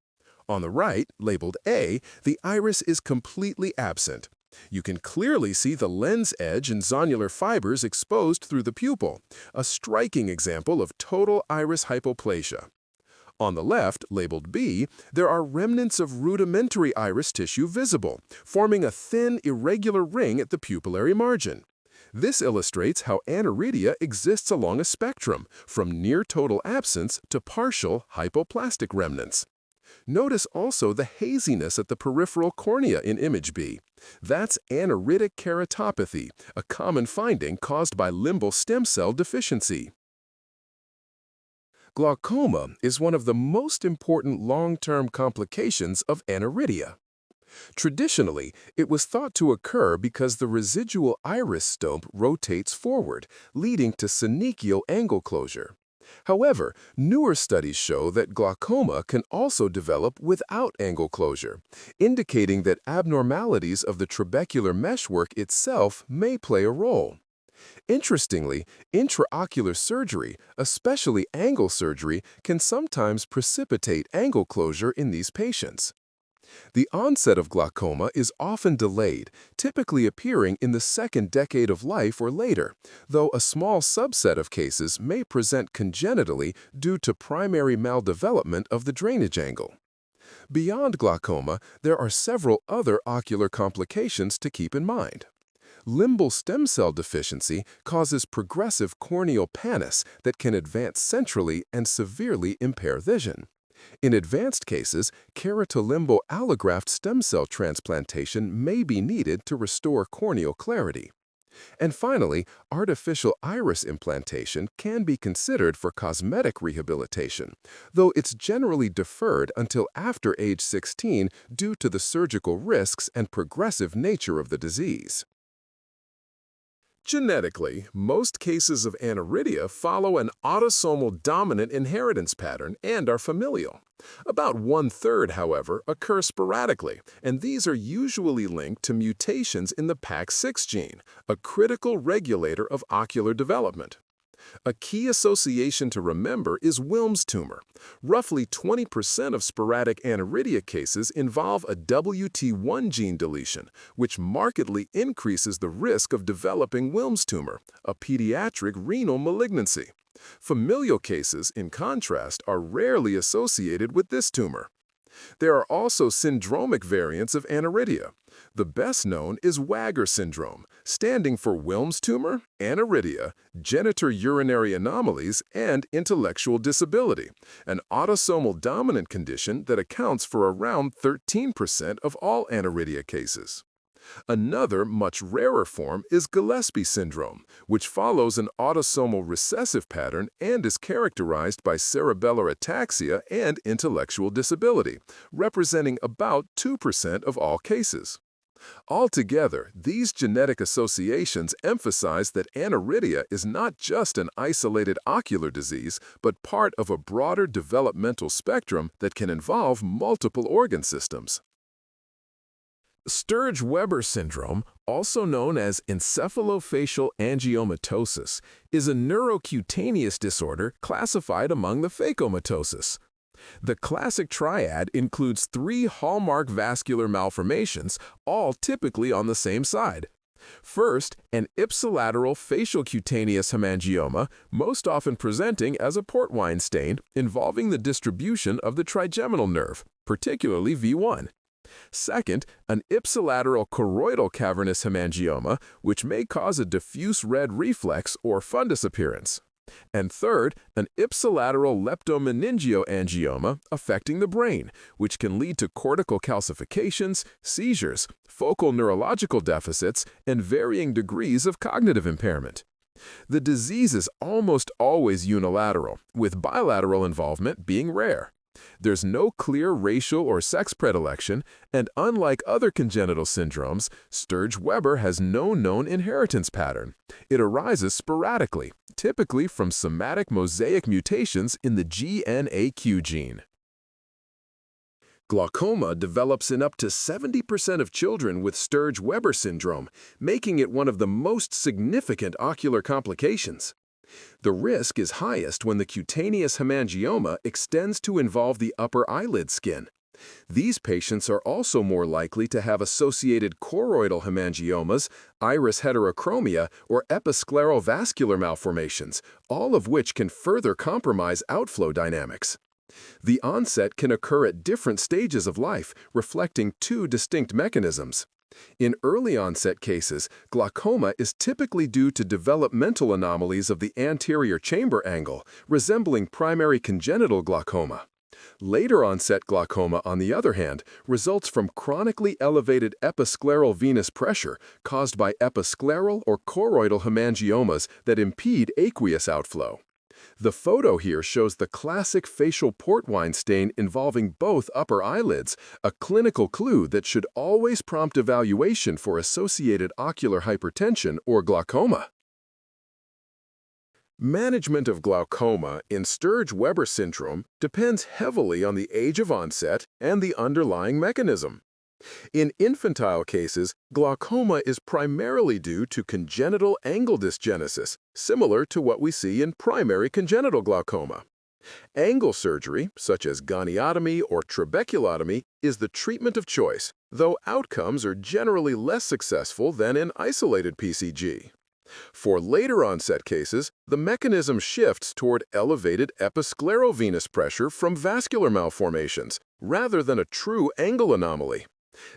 On the right, labeled A, the iris is completely absent. You can clearly see the lens edge and zonular fibers exposed through the pupil, a striking example of total iris hypoplasia. On the left, labeled B, there are remnants of rudimentary iris tissue visible, forming a thin, irregular ring at the pupillary margin. This illustrates how aniridia exists along a spectrum, from near total absence to partial hypoplastic remnants. Notice also the haziness at the peripheral cornea in image B. That's aniridic keratopathy, a common finding caused by limbal stem cell deficiency. Glaucoma is one of the most important long-term complications of aniridia. Traditionally, it was thought to occur because the residual iris stope rotates forward, leading to synechial angle closure. However, newer studies show that glaucoma can also develop without angle closure, indicating that abnormalities of the trabecular meshwork itself may play a role. Interestingly, intraocular surgery, especially angle surgery, can sometimes precipitate angle closure in these patients. The onset of glaucoma is often delayed, typically appearing in the second decade of life or later, though a small subset of cases may present congenitally due to primary maldevelopment of the drainage angle. Beyond glaucoma, there are several other ocular complications to keep in mind. Limbal stem cell deficiency causes progressive corneal pannus that can advance centrally and severely impair vision. In advanced cases, keratolimbo allograft stem cell transplantation may be needed to restore corneal clarity. And finally, artificial iris implantation can be considered for cosmetic rehabilitation, though it's generally deferred until after age 16 due to the surgical risks and progressive nature of the disease. Genetically, most cases of aniridia follow an autosomal dominant inheritance pattern and are familial. About 1/3, however, occur sporadically, and these are usually linked to mutations in the PAX6 gene, a critical regulator of ocular development. A key association to remember is Wilms tumor. Roughly 20% of sporadic aniridia cases involve a WT1 gene deletion, which markedly increases the risk of developing Wilms tumor, a pediatric renal malignancy. Familial cases, in contrast, are rarely associated with this tumor. There are also syndromic variants of aniridia. The best known is Wagner syndrome, standing for Wilms tumor, aniridia, genitourinary anomalies, and intellectual disability, an autosomal dominant condition that accounts for around 13% of all aniridia cases. Another, much rarer form is Gillespie syndrome, which follows an autosomal recessive pattern and is characterized by cerebellar ataxia and intellectual disability, representing about 2% of all cases. Altogether, these genetic associations emphasize that aniridia is not just an isolated ocular disease, but part of a broader developmental spectrum that can involve multiple organ systems. Sturge-Weber syndrome, also known as encephalofacial angiomatosis, is a neurocutaneous disorder classified among the phacomatosis. The classic triad includes 3 hallmark vascular malformations, all typically on the same side. First, an ipsilateral facial cutaneous hemangioma, most often presenting as a port wine stain, involving the distribution of the trigeminal nerve, particularly V1. Second, an ipsilateral choroidal cavernous hemangioma, which may cause a diffuse red reflex or fundus appearance. And third, an ipsilateral leptomeningioangioma affecting the brain, which can lead to cortical calcifications, seizures, focal neurological deficits, and varying degrees of cognitive impairment. The disease is almost always unilateral, with bilateral involvement being rare. There's no clear racial or sex predilection, and unlike other congenital syndromes, Sturge-Weber has no known inheritance pattern. It arises sporadically, typically from somatic mosaic mutations in the GNAQ gene. Glaucoma develops in up to 70% of children with Sturge-Weber syndrome, making it one of the most significant ocular complications. The risk is highest when the cutaneous hemangioma extends to involve the upper eyelid skin. These patients are also more likely to have associated choroidal hemangiomas, iris heterochromia, or episcleral vascular malformations, all of which can further compromise outflow dynamics. The onset can occur at different stages of life, reflecting two distinct mechanisms. In early onset cases, glaucoma is typically due to developmental anomalies of the anterior chamber angle, resembling primary congenital glaucoma. Later onset glaucoma, on the other hand, results from chronically elevated episcleral venous pressure caused by episcleral or choroidal hemangiomas that impede aqueous outflow. The photo here shows the classic facial port wine stain involving both upper eyelids, a clinical clue that should always prompt evaluation for associated ocular hypertension or glaucoma. Management of glaucoma in Sturge-Weber syndrome depends heavily on the age of onset and the underlying mechanism. In infantile cases, glaucoma is primarily due to congenital angle dysgenesis, similar to what we see in primary congenital glaucoma. Angle surgery, such as goniotomy or trabeculotomy, is the treatment of choice, though outcomes are generally less successful than in isolated PCG. For later onset cases, the mechanism shifts toward elevated episcleral venous pressure from vascular malformations, rather than a true angle anomaly.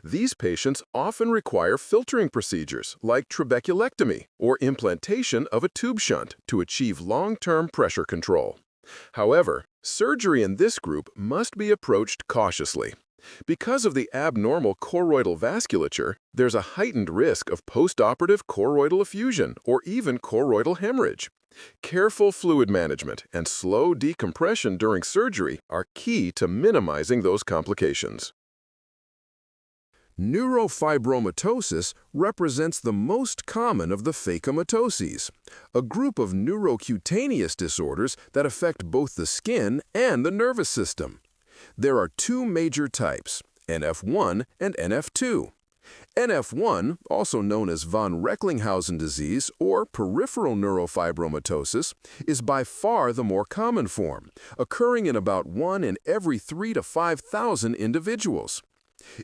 These patients often require filtering procedures like trabeculectomy or implantation of a tube shunt to achieve long-term pressure control. However, surgery in this group must be approached cautiously. Because of the abnormal choroidal vasculature, there's a heightened risk of postoperative choroidal effusion or even choroidal hemorrhage. Careful fluid management and slow decompression during surgery are key to minimizing those complications. Neurofibromatosis represents the most common of the phacomatoses, a group of neurocutaneous disorders that affect both the skin and the nervous system. There are two major types, NF1 and NF2. NF1, also known as von Recklinghausen disease or peripheral neurofibromatosis, is by far the more common form, occurring in about 1 in every 3,000 to 5,000 individuals.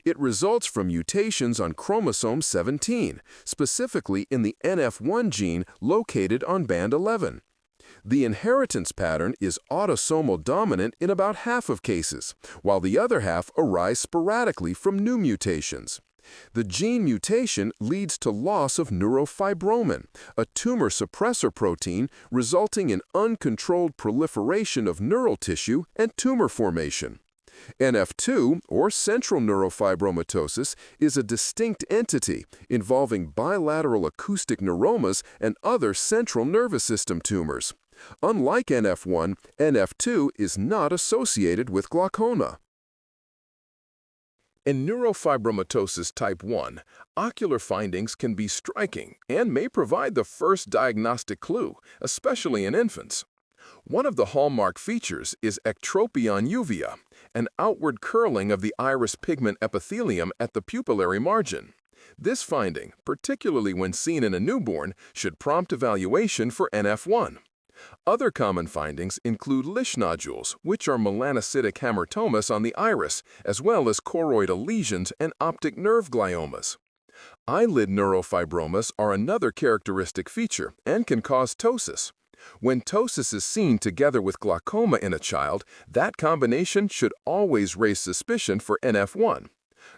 It results from mutations on chromosome 17, specifically in the NF1 gene located on band 11. The inheritance pattern is autosomal dominant in about half of cases, while the other half arise sporadically from new mutations. The gene mutation leads to loss of neurofibromin, a tumor suppressor protein resulting in uncontrolled proliferation of neural tissue and tumor formation. NF2, or central neurofibromatosis, is a distinct entity involving bilateral acoustic neuromas and other central nervous system tumors. Unlike NF1, NF2 is not associated with glaucoma. In neurofibromatosis type 1, ocular findings can be striking and may provide the first diagnostic clue, especially in infants. One of the hallmark features is ectropion uvea, an outward curling of the iris pigment epithelium at the pupillary margin. This finding, particularly when seen in a newborn, should prompt evaluation for NF1. Other common findings include Lisch nodules, which are melanocytic hamartomas on the iris, as well as choroidal lesions and optic nerve gliomas. Eyelid neurofibromas are another characteristic feature and can cause ptosis. When ptosis is seen together with glaucoma in a child, that combination should always raise suspicion for NF1.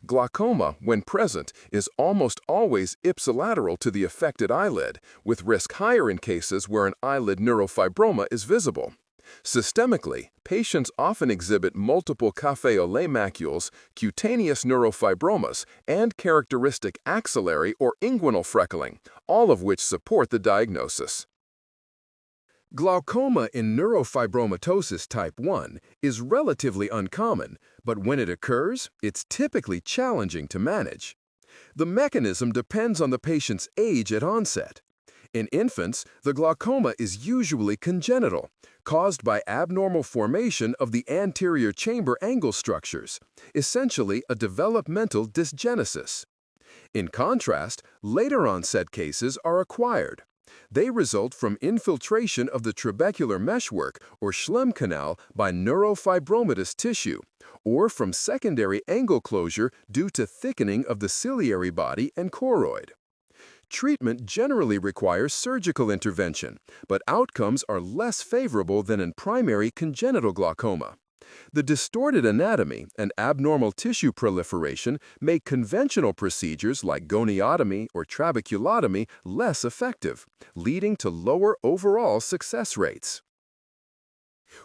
Glaucoma, when present, is almost always ipsilateral to the affected eyelid, with risk higher in cases where an eyelid neurofibroma is visible. Systemically, patients often exhibit multiple café au lait macules, cutaneous neurofibromas, and characteristic axillary or inguinal freckling, all of which support the diagnosis. Glaucoma in neurofibromatosis type 1 is relatively uncommon, but when it occurs, it's typically challenging to manage. The mechanism depends on the patient's age at onset. In infants, the glaucoma is usually congenital, caused by abnormal formation of the anterior chamber angle structures, essentially a developmental dysgenesis. In contrast, later onset cases are acquired. They result from infiltration of the trabecular meshwork or Schlemm canal by neurofibromatous tissue, or from secondary angle closure due to thickening of the ciliary body and choroid. Treatment generally requires surgical intervention, but outcomes are less favorable than in primary congenital glaucoma. The distorted anatomy and abnormal tissue proliferation make conventional procedures like goniotomy or trabeculotomy less effective, leading to lower overall success rates.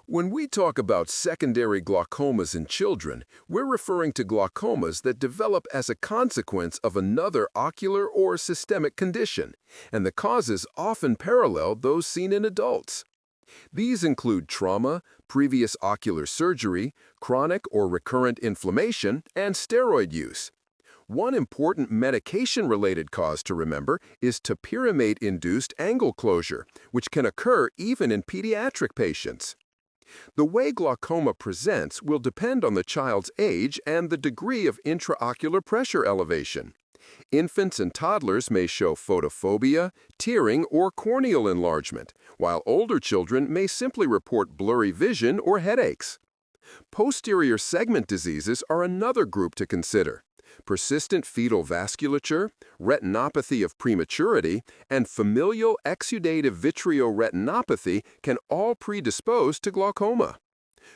When we talk about secondary glaucomas in children, we're referring to glaucomas that develop as a consequence of another ocular or systemic condition, and the causes often parallel those seen in adults. These include trauma, previous ocular surgery, chronic or recurrent inflammation, and steroid use. One important medication-related cause to remember is topiramate-induced angle closure, which can occur even in pediatric patients. The way glaucoma presents will depend on the child's age and the degree of intraocular pressure elevation. Infants and toddlers may show photophobia, tearing, or corneal enlargement, while older children may simply report blurry vision or headaches. Posterior segment diseases are another group to consider. Persistent fetal vasculature, retinopathy of prematurity, and familial exudative vitreoretinopathy can all predispose to glaucoma.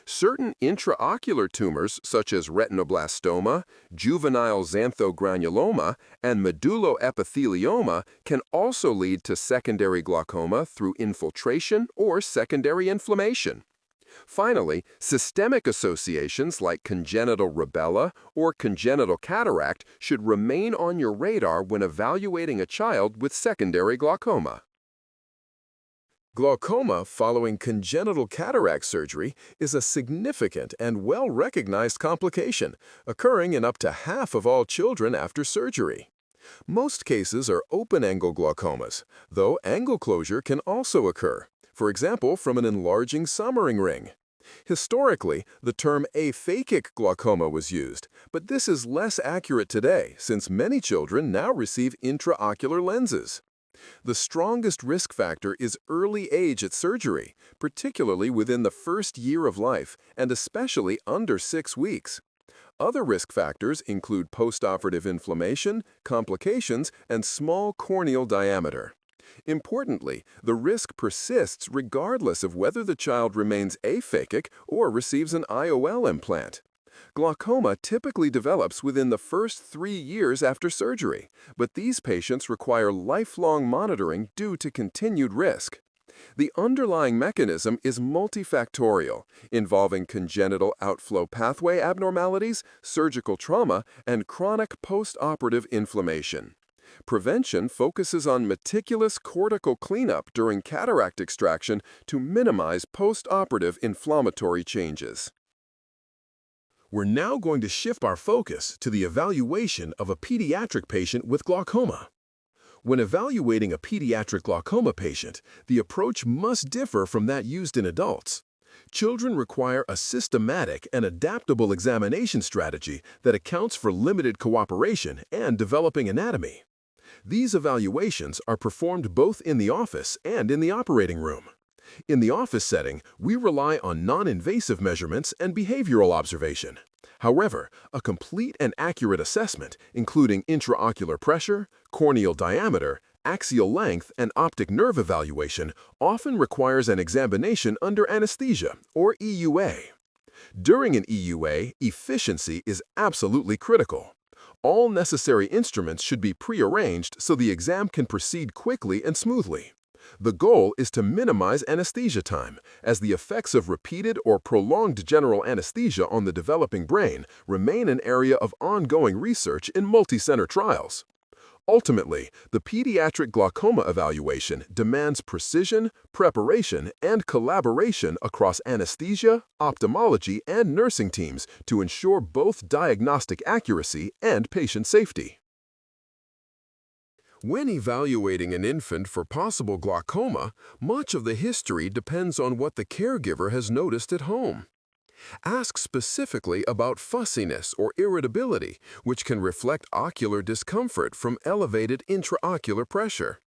Certain intraocular tumors, such as retinoblastoma, juvenile xanthogranuloma, and medulloepithelioma, can also lead to secondary glaucoma through infiltration or secondary inflammation. Finally, systemic associations like congenital rubella or congenital cataract should remain on your radar when evaluating a child with secondary glaucoma. Glaucoma following congenital cataract surgery is a significant and well-recognized complication, occurring in up to half of all children after surgery. Most cases are open-angle glaucomas, though angle closure can also occur, for example from an enlarging Sommering ring. Historically, the term aphakic glaucoma was used, but this is less accurate today since many children now receive intraocular lenses. The strongest risk factor is early age at surgery, particularly within the first year of life and especially under 6 weeks. Other risk factors include postoperative inflammation, complications, and small corneal diameter. Importantly, the risk persists regardless of whether the child remains aphakic or receives an IOL implant. Glaucoma typically develops within the first 3 years after surgery, but these patients require lifelong monitoring due to continued risk. The underlying mechanism is multifactorial, involving congenital outflow pathway abnormalities, surgical trauma, and chronic postoperative inflammation. Prevention focuses on meticulous cortical cleanup during cataract extraction to minimize postoperative inflammatory changes. We're now going to shift our focus to the evaluation of a pediatric patient with glaucoma. When evaluating a pediatric glaucoma patient, the approach must differ from that used in adults. Children require a systematic and adaptable examination strategy that accounts for limited cooperation and developing anatomy. These evaluations are performed both in the office and in the operating room. In the office setting, we rely on non-invasive measurements and behavioral observation. However, a complete and accurate assessment, including intraocular pressure, corneal diameter, axial length, and optic nerve evaluation, often requires an examination under anesthesia, or EUA. During an EUA, efficiency is absolutely critical. All necessary instruments should be prearranged so the exam can proceed quickly and smoothly. The goal is to minimize anesthesia time, as the effects of repeated or prolonged general anesthesia on the developing brain remain an area of ongoing research in multi-center trials. Ultimately, the pediatric glaucoma evaluation demands precision, preparation, and collaboration across anesthesia, ophthalmology, and nursing teams to ensure both diagnostic accuracy and patient safety. When evaluating an infant for possible glaucoma, much of the history depends on what the caregiver has noticed at home. Ask specifically about fussiness or irritability, which can reflect ocular discomfort from elevated intraocular pressure.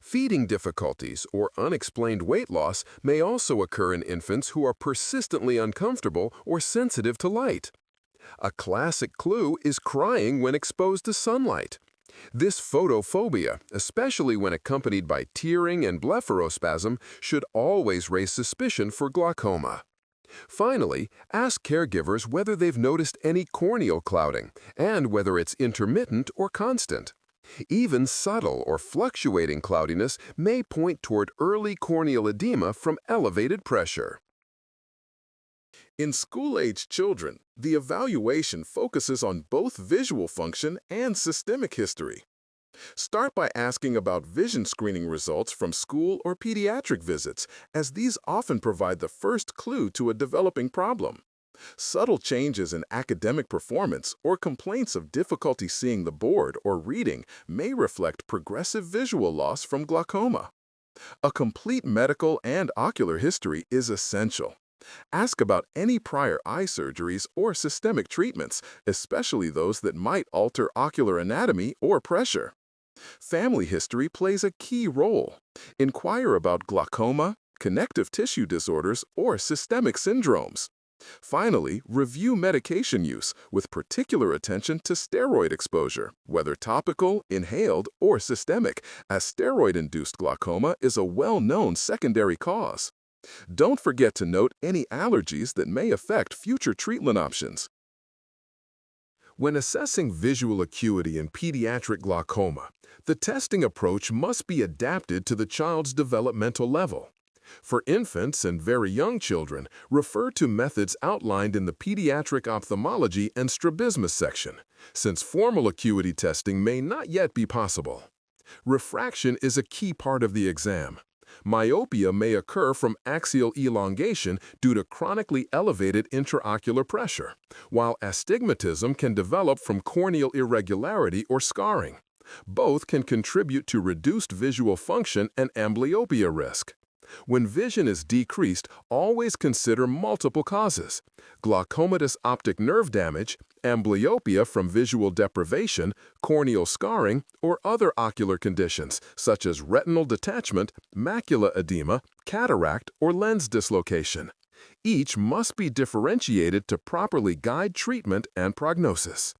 Feeding difficulties or unexplained weight loss may also occur in infants who are persistently uncomfortable or sensitive to light. A classic clue is crying when exposed to sunlight. This photophobia, especially when accompanied by tearing and blepharospasm, should always raise suspicion for glaucoma. Finally, ask caregivers whether they've noticed any corneal clouding and whether it's intermittent or constant. Even subtle or fluctuating cloudiness may point toward early corneal edema from elevated pressure. In school-age children, the evaluation focuses on both visual function and systemic history. Start by asking about vision screening results from school or pediatric visits, as these often provide the first clue to a developing problem. Subtle changes in academic performance or complaints of difficulty seeing the board or reading may reflect progressive visual loss from glaucoma. A complete medical and ocular history is essential. Ask about any prior eye surgeries or systemic treatments, especially those that might alter ocular anatomy or pressure. Family history plays a key role. Inquire about glaucoma, connective tissue disorders, or systemic syndromes. Finally, review medication use with particular attention to steroid exposure, whether topical, inhaled, or systemic, as steroid-induced glaucoma is a well-known secondary cause. Don't forget to note any allergies that may affect future treatment options. When assessing visual acuity in pediatric glaucoma, the testing approach must be adapted to the child's developmental level. For infants and very young children, refer to methods outlined in the Pediatric Ophthalmology and Strabismus section, since formal acuity testing may not yet be possible. Refraction is a key part of the exam. Myopia may occur from axial elongation due to chronically elevated intraocular pressure, while astigmatism can develop from corneal irregularity or scarring. Both can contribute to reduced visual function and amblyopia risk. When vision is decreased, always consider multiple causes: glaucomatous optic nerve damage, amblyopia from visual deprivation, corneal scarring, or other ocular conditions such as retinal detachment, macular edema, cataract, or lens dislocation. Each must be differentiated to properly guide treatment and prognosis.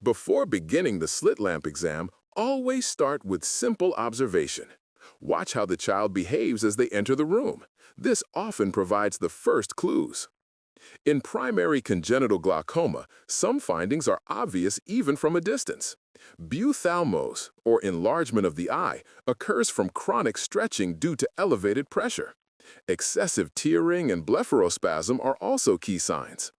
Before beginning the slit lamp exam, always start with simple observation. Watch how the child behaves as they enter the room. This often provides the first clues. In primary congenital glaucoma, some findings are obvious even from a distance. Buphthalmos, or enlargement of the eye, occurs from chronic stretching due to elevated pressure. Excessive tearing and blepharospasm are also key signs.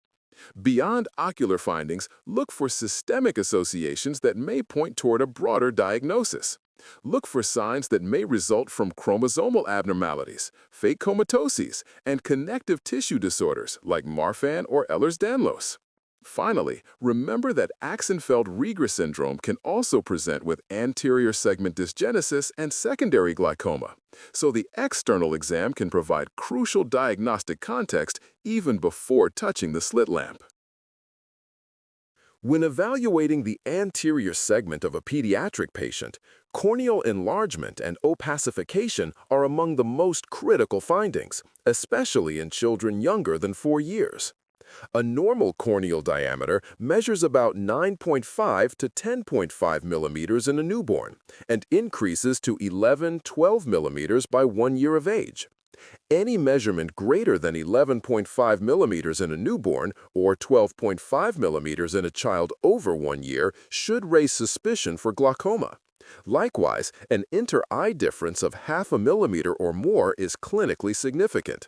Beyond ocular findings, look for systemic associations that may point toward a broader diagnosis. Look for signs that may result from chromosomal abnormalities, phacomatoses, and connective tissue disorders like Marfan or Ehlers-Danlos. Finally, remember that Axenfeld-Rieger syndrome can also present with anterior segment dysgenesis and secondary glaucoma, so the external exam can provide crucial diagnostic context even before touching the slit lamp. When evaluating the anterior segment of a pediatric patient, corneal enlargement and opacification are among the most critical findings, especially in children younger than 4 years. A normal corneal diameter measures about 9.5 to 10.5 millimeters in a newborn and increases to 11-12 millimeters by 1 year of age. Any measurement greater than 11.5 millimeters in a newborn or 12.5 millimeters in a child over 1 year should raise suspicion for glaucoma. Likewise, an inter-eye difference of half a millimeter or more is clinically significant.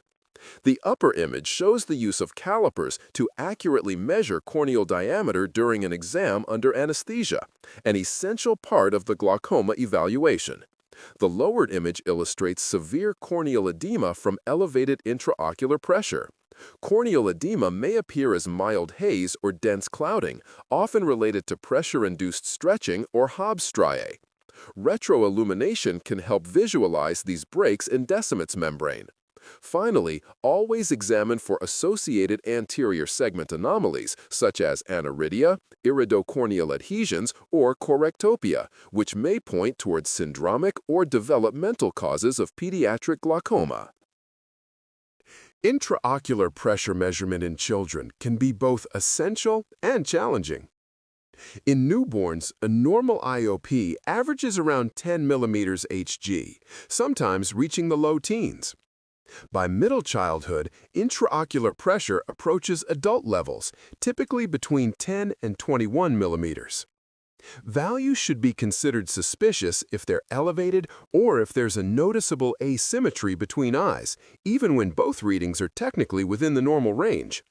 The upper image shows the use of calipers to accurately measure corneal diameter during an exam under anesthesia, an essential part of the glaucoma evaluation. The lowered image illustrates severe corneal edema from elevated intraocular pressure. Corneal edema may appear as mild haze or dense clouding, often related to pressure-induced stretching or Hobbs striae. Retroillumination can help visualize these breaks in Descemet's membrane. Finally, always examine for associated anterior segment anomalies such as aniridia, iridocorneal adhesions, or chorectopia, which may point towards syndromic or developmental causes of pediatric glaucoma. Intraocular pressure measurement in children can be both essential and challenging. In newborns, a normal IOP averages around 10 millimeters Hg, sometimes reaching the low teens. By middle childhood, intraocular pressure approaches adult levels, typically between 10 and 21 millimeters. Values should be considered suspicious if they're elevated or if there's a noticeable asymmetry between eyes, even when both readings are technically within the normal range.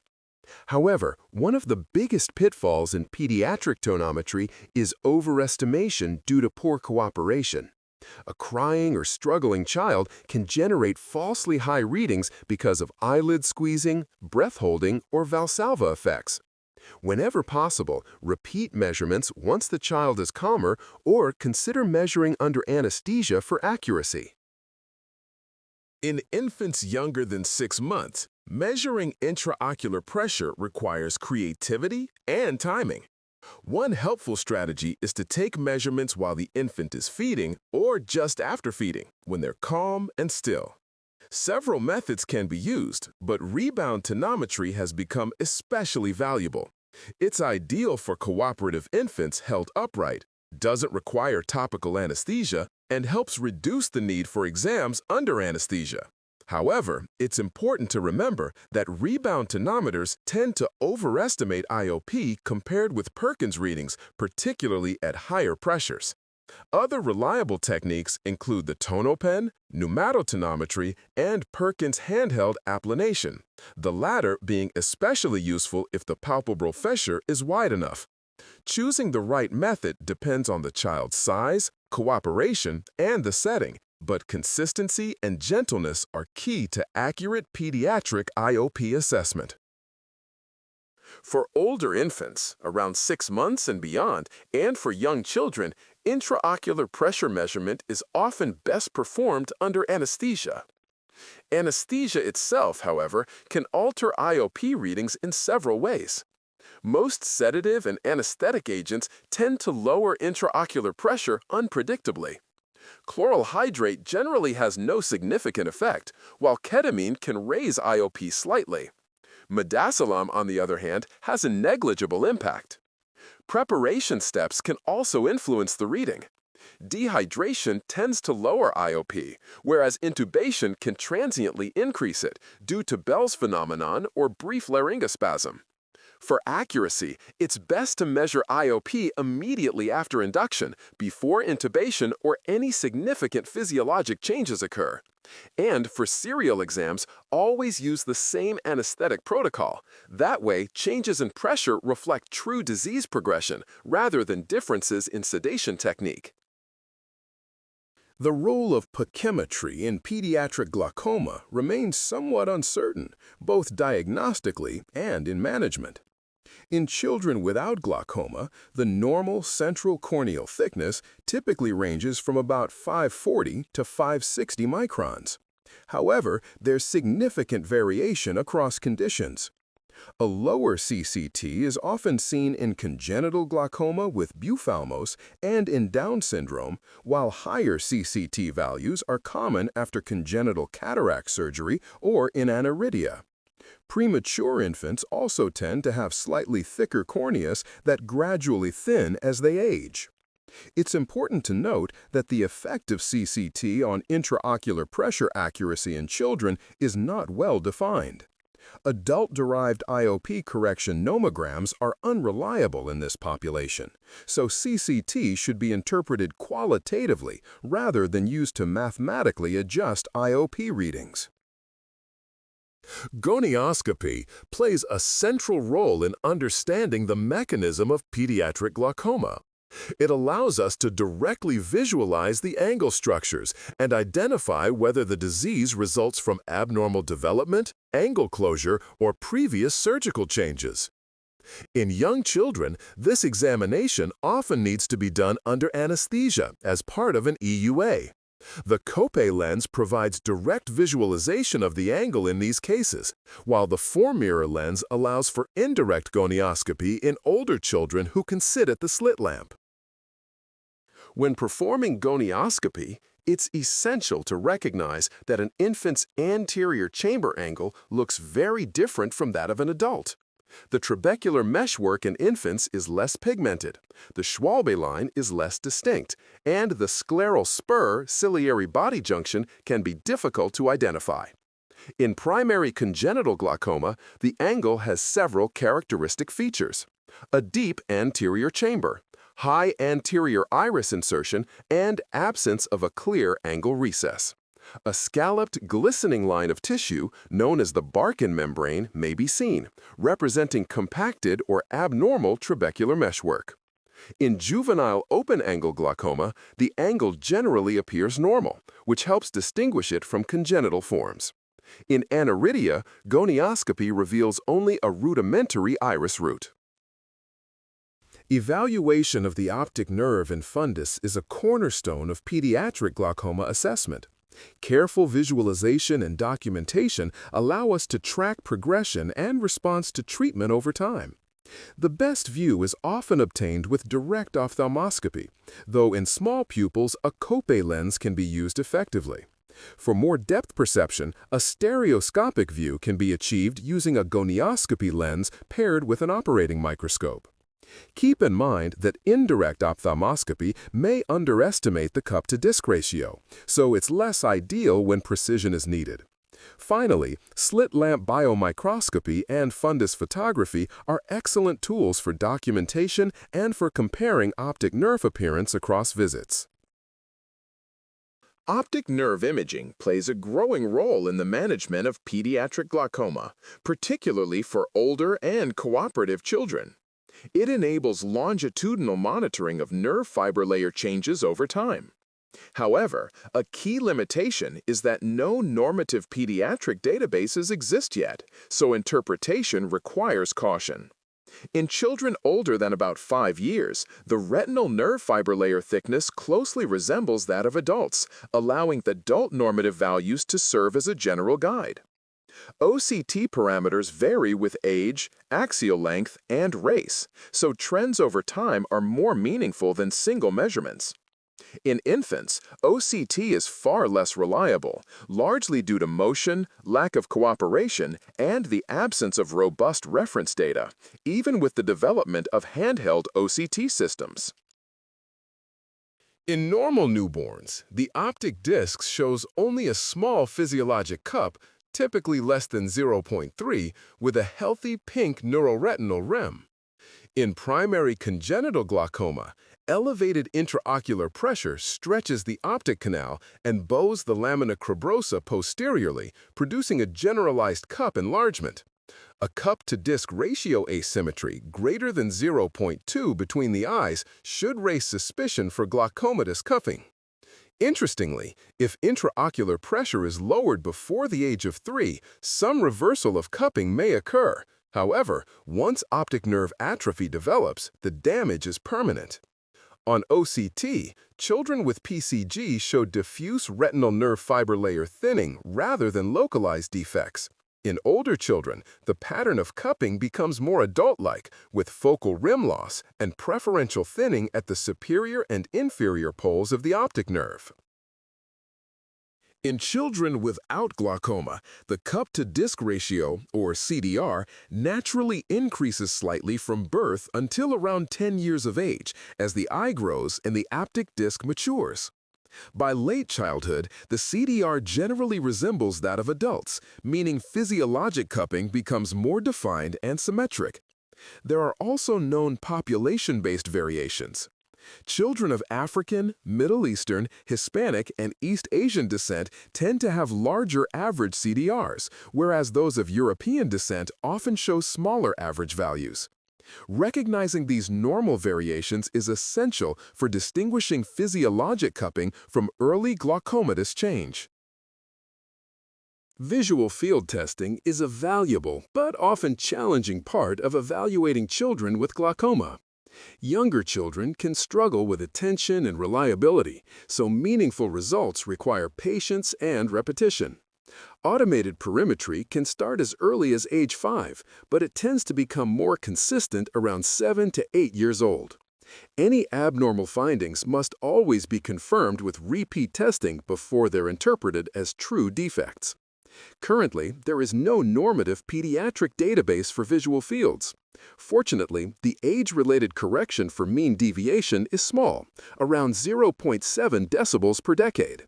However, one of the biggest pitfalls in pediatric tonometry is overestimation due to poor cooperation. A crying or struggling child can generate falsely high readings because of eyelid squeezing, breath holding, or Valsalva effects. Whenever possible, repeat measurements once the child is calmer or consider measuring under anesthesia for accuracy. In infants younger than 6 months, measuring intraocular pressure requires creativity and timing. One helpful strategy is to take measurements while the infant is feeding or just after feeding, when they're calm and still. Several methods can be used, but rebound tonometry has become especially valuable. It's ideal for cooperative infants held upright, doesn't require topical anesthesia, and helps reduce the need for exams under anesthesia. However, it's important to remember that rebound tonometers tend to overestimate IOP compared with Perkins readings, particularly at higher pressures. Other reliable techniques include the tonopen, pneumatotonometry, and Perkins handheld applanation, the latter being especially useful if the palpebral fissure is wide enough. Choosing the right method depends on the child's size, cooperation, and the setting, but consistency and gentleness are key to accurate pediatric IOP assessment. For older infants, around 6 months and beyond, and for young children, intraocular pressure measurement is often best performed under anesthesia. Anesthesia itself, however, can alter IOP readings in several ways. Most sedative and anesthetic agents tend to lower intraocular pressure unpredictably. Chloral hydrate generally has no significant effect, while ketamine can raise IOP slightly. Midazolam, on the other hand, has a negligible impact. Preparation steps can also influence the reading. Dehydration tends to lower IOP, whereas intubation can transiently increase it due to Bell's phenomenon or brief laryngospasm. For accuracy, it's best to measure IOP immediately after induction, before intubation or any significant physiologic changes occur. And for serial exams, always use the same anesthetic protocol. That way, changes in pressure reflect true disease progression rather than differences in sedation technique. The role of pachymetry in pediatric glaucoma remains somewhat uncertain, both diagnostically and in management. In children without glaucoma, the normal central corneal thickness typically ranges from about 540 to 560 microns. However, there's significant variation across conditions. A lower CCT is often seen in congenital glaucoma with buphalmos and in Down syndrome, while higher CCT values are common after congenital cataract surgery or in aniridia. Premature infants also tend to have slightly thicker corneas that gradually thin as they age. It's important to note that the effect of CCT on intraocular pressure accuracy in children is not well defined. Adult-derived IOP correction nomograms are unreliable in this population, so CCT should be interpreted qualitatively rather than used to mathematically adjust IOP readings. Gonioscopy plays a central role in understanding the mechanism of pediatric glaucoma. It allows us to directly visualize the angle structures and identify whether the disease results from abnormal development, angle closure, or previous surgical changes. In young children, this examination often needs to be done under anesthesia as part of an EUA. The OKAP lens provides direct visualization of the angle in these cases, while the 4-mirror lens allows for indirect gonioscopy in older children who can sit at the slit lamp. When performing gonioscopy, it's essential to recognize that an infant's anterior chamber angle looks very different from that of an adult. The trabecular meshwork in infants is less pigmented, the Schwalbe line is less distinct, and the scleral spur ciliary body junction can be difficult to identify. In primary congenital glaucoma, the angle has several characteristic features: a deep anterior chamber, high anterior iris insertion, and absence of a clear angle recess. A scalloped, glistening line of tissue, known as the Barkin membrane, may be seen, representing compacted or abnormal trabecular meshwork. In juvenile open-angle glaucoma, the angle generally appears normal, which helps distinguish it from congenital forms. In aniridia, gonioscopy reveals only a rudimentary iris root. Evaluation of the optic nerve in fundus is a cornerstone of pediatric glaucoma assessment. Careful visualization and documentation allow us to track progression and response to treatment over time. The best view is often obtained with direct ophthalmoscopy, though in small pupils a OKAP lens can be used effectively. For more depth perception, a stereoscopic view can be achieved using a gonioscopy lens paired with an operating microscope. Keep in mind that indirect ophthalmoscopy may underestimate the cup-to-disc ratio, so it's less ideal when precision is needed. Finally, slit lamp biomicroscopy and fundus photography are excellent tools for documentation and for comparing optic nerve appearance across visits. Optic nerve imaging plays a growing role in the management of pediatric glaucoma, particularly for older and cooperative children. It enables longitudinal monitoring of nerve fiber layer changes over time. However, a key limitation is that no normative pediatric databases exist yet, so interpretation requires caution. In children older than about 5 years, the retinal nerve fiber layer thickness closely resembles that of adults, allowing the adult normative values to serve as a general guide. OCT parameters vary with age, axial length, and race, so trends over time are more meaningful than single measurements. In infants, OCT is far less reliable, largely due to motion, lack of cooperation, and the absence of robust reference data, even with the development of handheld OCT systems. In normal newborns, the optic disc shows only a small physiologic cup, typically less than 0.3, with a healthy pink neuroretinal rim. In primary congenital glaucoma, elevated intraocular pressure stretches the optic canal and bows the lamina cribrosa posteriorly, producing a generalized cup enlargement. A cup-to-disc ratio asymmetry greater than 0.2 between the eyes should raise suspicion for glaucomatous cupping. Interestingly, if intraocular pressure is lowered before the age of 3, some reversal of cupping may occur. However, once optic nerve atrophy develops, the damage is permanent. On OCT, children with PCG show diffuse retinal nerve fiber layer thinning rather than localized defects. In older children, the pattern of cupping becomes more adult-like, with focal rim loss and preferential thinning at the superior and inferior poles of the optic nerve. In children without glaucoma, the cup-to-disc ratio, or CDR, naturally increases slightly from birth until around 10 years of age, as the eye grows and the optic disc matures. By late childhood, the CDR generally resembles that of adults, meaning physiologic cupping becomes more defined and symmetric. There are also known population-based variations. Children of African, Middle Eastern, Hispanic, and East Asian descent tend to have larger average CDRs, whereas those of European descent often show smaller average values. Recognizing these normal variations is essential for distinguishing physiologic cupping from early glaucomatous change. Visual field testing is a valuable but often challenging part of evaluating children with glaucoma. Younger children can struggle with attention and reliability, so meaningful results require patience and repetition. Automated perimetry can start as early as age 5, but it tends to become more consistent around 7 to 8 years old. Any abnormal findings must always be confirmed with repeat testing before they're interpreted as true defects. Currently, there is no normative pediatric database for visual fields. Fortunately, the age-related correction for mean deviation is small, around 0.7 decibels per decade.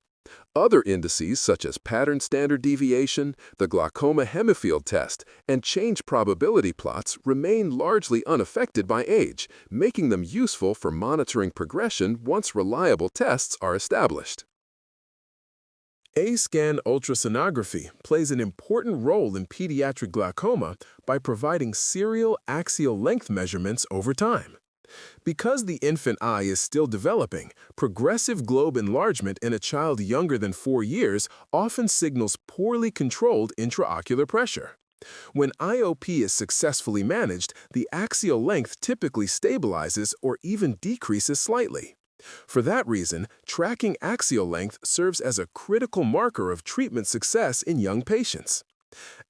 Other indices such as pattern standard deviation, the glaucoma hemifield test, and change probability plots remain largely unaffected by age, making them useful for monitoring progression once reliable tests are established. A-scan ultrasonography plays an important role in pediatric glaucoma by providing serial axial length measurements over time. Because the infant eye is still developing, progressive globe enlargement in a child younger than 4 years often signals poorly controlled intraocular pressure. When IOP is successfully managed, the axial length typically stabilizes or even decreases slightly. For that reason, tracking axial length serves as a critical marker of treatment success in young patients.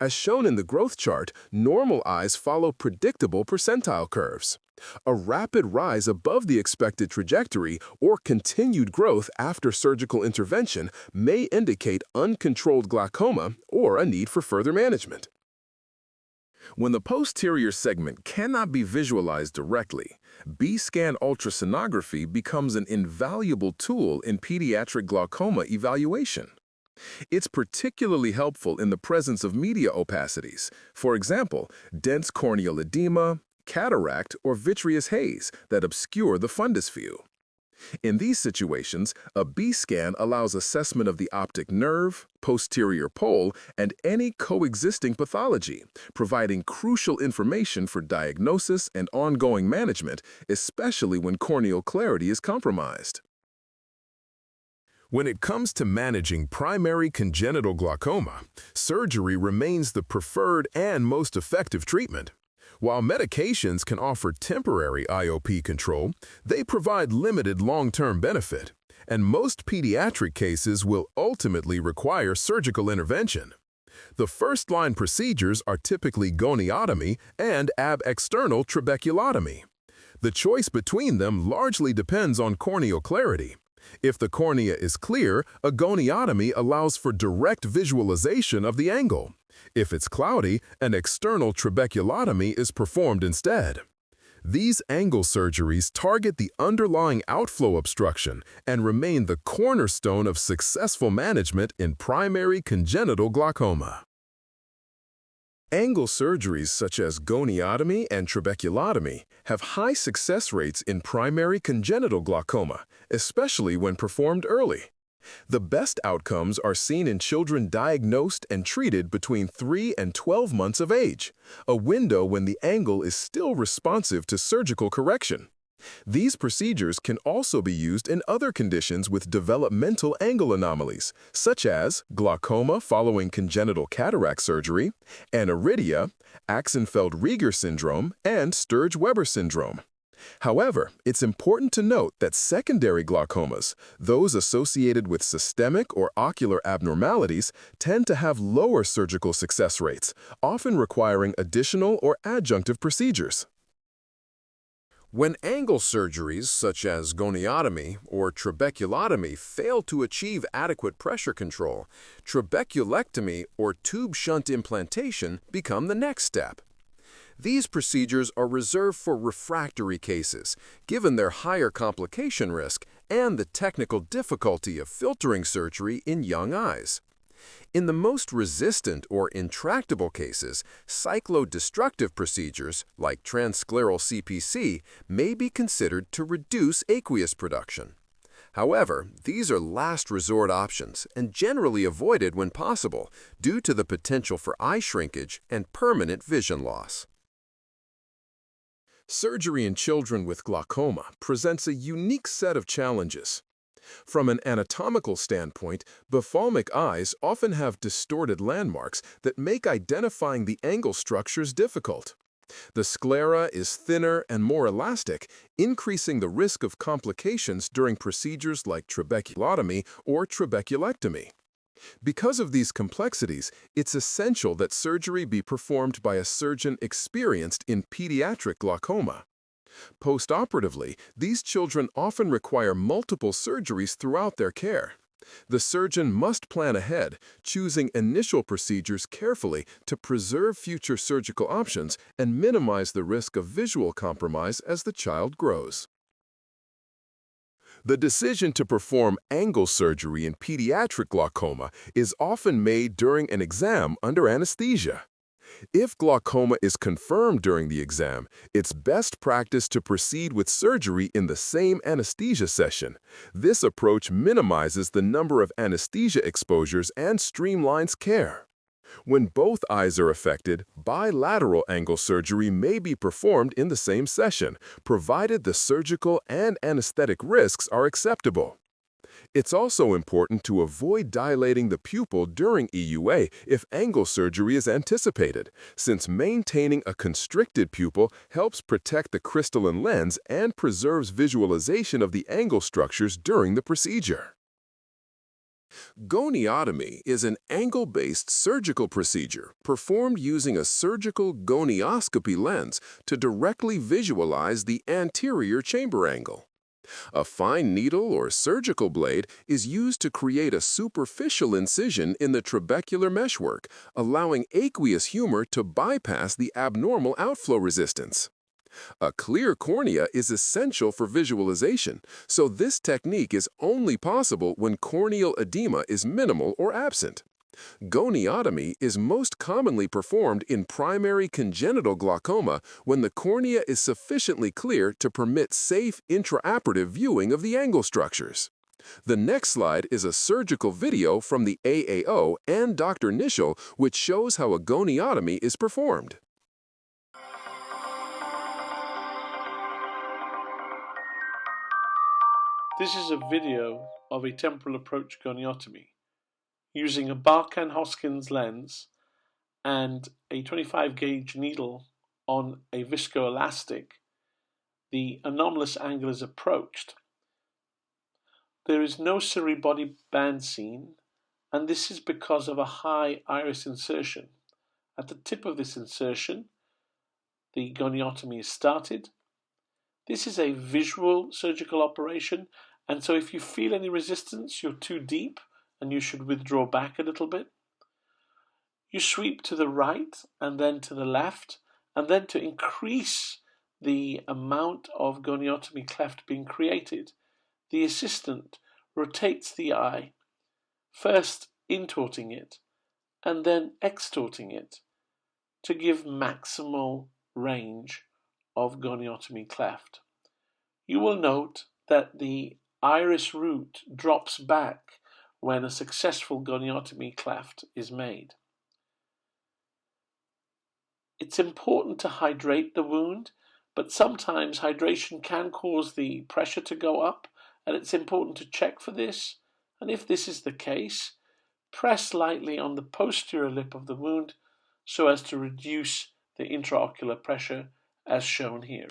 As shown in the growth chart, normal eyes follow predictable percentile curves. A rapid rise above the expected trajectory or continued growth after surgical intervention may indicate uncontrolled glaucoma or a need for further management. When the posterior segment cannot be visualized directly, B-scan ultrasonography becomes an invaluable tool in pediatric glaucoma evaluation. It's particularly helpful in the presence of media opacities, for example, dense corneal edema, cataract, or vitreous haze that obscure the fundus view. In these situations, a B-scan allows assessment of the optic nerve, posterior pole, and any coexisting pathology, providing crucial information for diagnosis and ongoing management, especially when corneal clarity is compromised. When it comes to managing primary congenital glaucoma, surgery remains the preferred and most effective treatment. While medications can offer temporary IOP control, they provide limited long-term benefit, and most pediatric cases will ultimately require surgical intervention. The first-line procedures are typically goniotomy and ab-external trabeculotomy. The choice between them largely depends on corneal clarity. If the cornea is clear, a goniotomy allows for direct visualization of the angle. If it's cloudy, an external trabeculotomy is performed instead. These angle surgeries target the underlying outflow obstruction and remain the cornerstone of successful management in primary congenital glaucoma. Angle surgeries such as goniotomy and trabeculotomy have high success rates in primary congenital glaucoma, especially when performed early. The best outcomes are seen in children diagnosed and treated between 3 and 12 months of age, a window when the angle is still responsive to surgical correction. These procedures can also be used in other conditions with developmental angle anomalies, such as glaucoma following congenital cataract surgery, aniridia, Axenfeld-Rieger syndrome, and Sturge-Weber syndrome. However, it's important to note that secondary glaucomas, those associated with systemic or ocular abnormalities, tend to have lower surgical success rates, often requiring additional or adjunctive procedures. When angle surgeries such as goniotomy or trabeculotomy fail to achieve adequate pressure control, trabeculectomy or tube shunt implantation become the next step. These procedures are reserved for refractory cases, given their higher complication risk and the technical difficulty of filtering surgery in young eyes. In the most resistant or intractable cases, cyclodestructive procedures, like transscleral CPC, may be considered to reduce aqueous production. However, these are last resort options and generally avoided when possible due to the potential for eye shrinkage and permanent vision loss. Surgery in children with glaucoma presents a unique set of challenges. From an anatomical standpoint, ophthalmic eyes often have distorted landmarks that make identifying the angle structures difficult. The sclera is thinner and more elastic, increasing the risk of complications during procedures like trabeculotomy or trabeculectomy. Because of these complexities, it's essential that surgery be performed by a surgeon experienced in pediatric glaucoma. Postoperatively, these children often require multiple surgeries throughout their care. The surgeon must plan ahead, choosing initial procedures carefully to preserve future surgical options and minimize the risk of visual compromise as the child grows. The decision to perform angle surgery in pediatric glaucoma is often made during an exam under anesthesia. If glaucoma is confirmed during the exam, it's best practice to proceed with surgery in the same anesthesia session. This approach minimizes the number of anesthesia exposures and streamlines care. When both eyes are affected, bilateral angle surgery may be performed in the same session, provided the surgical and anesthetic risks are acceptable. It's also important to avoid dilating the pupil during EUA if angle surgery is anticipated, since maintaining a constricted pupil helps protect the crystalline lens and preserves visualization of the angle structures during the procedure. Goniotomy is an angle-based surgical procedure performed using a surgical gonioscopy lens to directly visualize the anterior chamber angle. A fine needle or surgical blade is used to create a superficial incision in the trabecular meshwork, allowing aqueous humor to bypass the abnormal outflow resistance. A clear cornea is essential for visualization, so this technique is only possible when corneal edema is minimal or absent. Goniotomy is most commonly performed in primary congenital glaucoma when the cornea is sufficiently clear to permit safe intraoperative viewing of the angle structures. The next slide is a surgical video from the AAO and Dr. Nischel, which shows how a goniotomy is performed. This is a video of a temporal approach goniotomy using a Barkan-Hoskins lens and a 25 gauge needle on a viscoelastic. The anomalous angle is approached. There is no ciliary body band seen, and this is because of a high iris insertion. At the tip of this insertion, the goniotomy is started. This is a visual surgical operation, and so if you feel any resistance, you're too deep and you should withdraw back a little bit. You sweep to the right and then to the left, and then to increase the amount of goniotomy cleft being created, the assistant rotates the eye, first intorting it and then extorting it to give maximal range of goniotomy cleft. You will note that the iris root drops back when a successful goniotomy cleft is made. It's important to hydrate the wound, but sometimes hydration can cause the pressure to go up, and it's important to check for this. And if this is the case, press lightly on the posterior lip of the wound so as to reduce the intraocular pressure as shown here.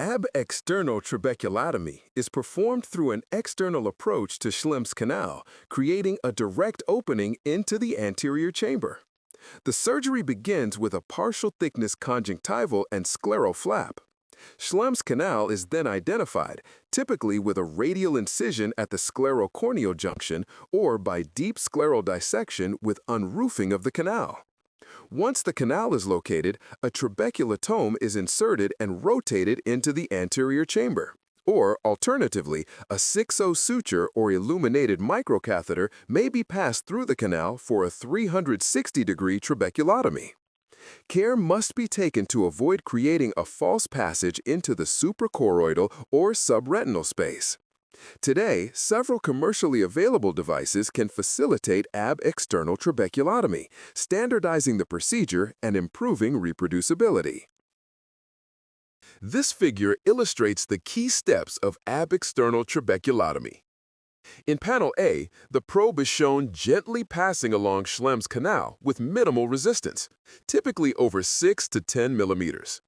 Ab-external trabeculotomy is performed through an external approach to Schlemm's canal, creating a direct opening into the anterior chamber. The surgery begins with a partial thickness conjunctival and scleral flap. Schlemm's canal is then identified, typically with a radial incision at the sclerocorneal junction or by deep scleral dissection with unroofing of the canal. Once the canal is located, a trabeculotome is inserted and rotated into the anterior chamber. Or, alternatively, a 6-0 suture or illuminated microcatheter may be passed through the canal for a 360-degree trabeculotomy. Care must be taken to avoid creating a false passage into the suprachoroidal or subretinal space. Today, several commercially available devices can facilitate ab-external trabeculotomy, standardizing the procedure and improving reproducibility. This figure illustrates the key steps of ab-external trabeculotomy. In panel A, the probe is shown gently passing along Schlemm's canal with minimal resistance, typically over 6 to 10 millimeters.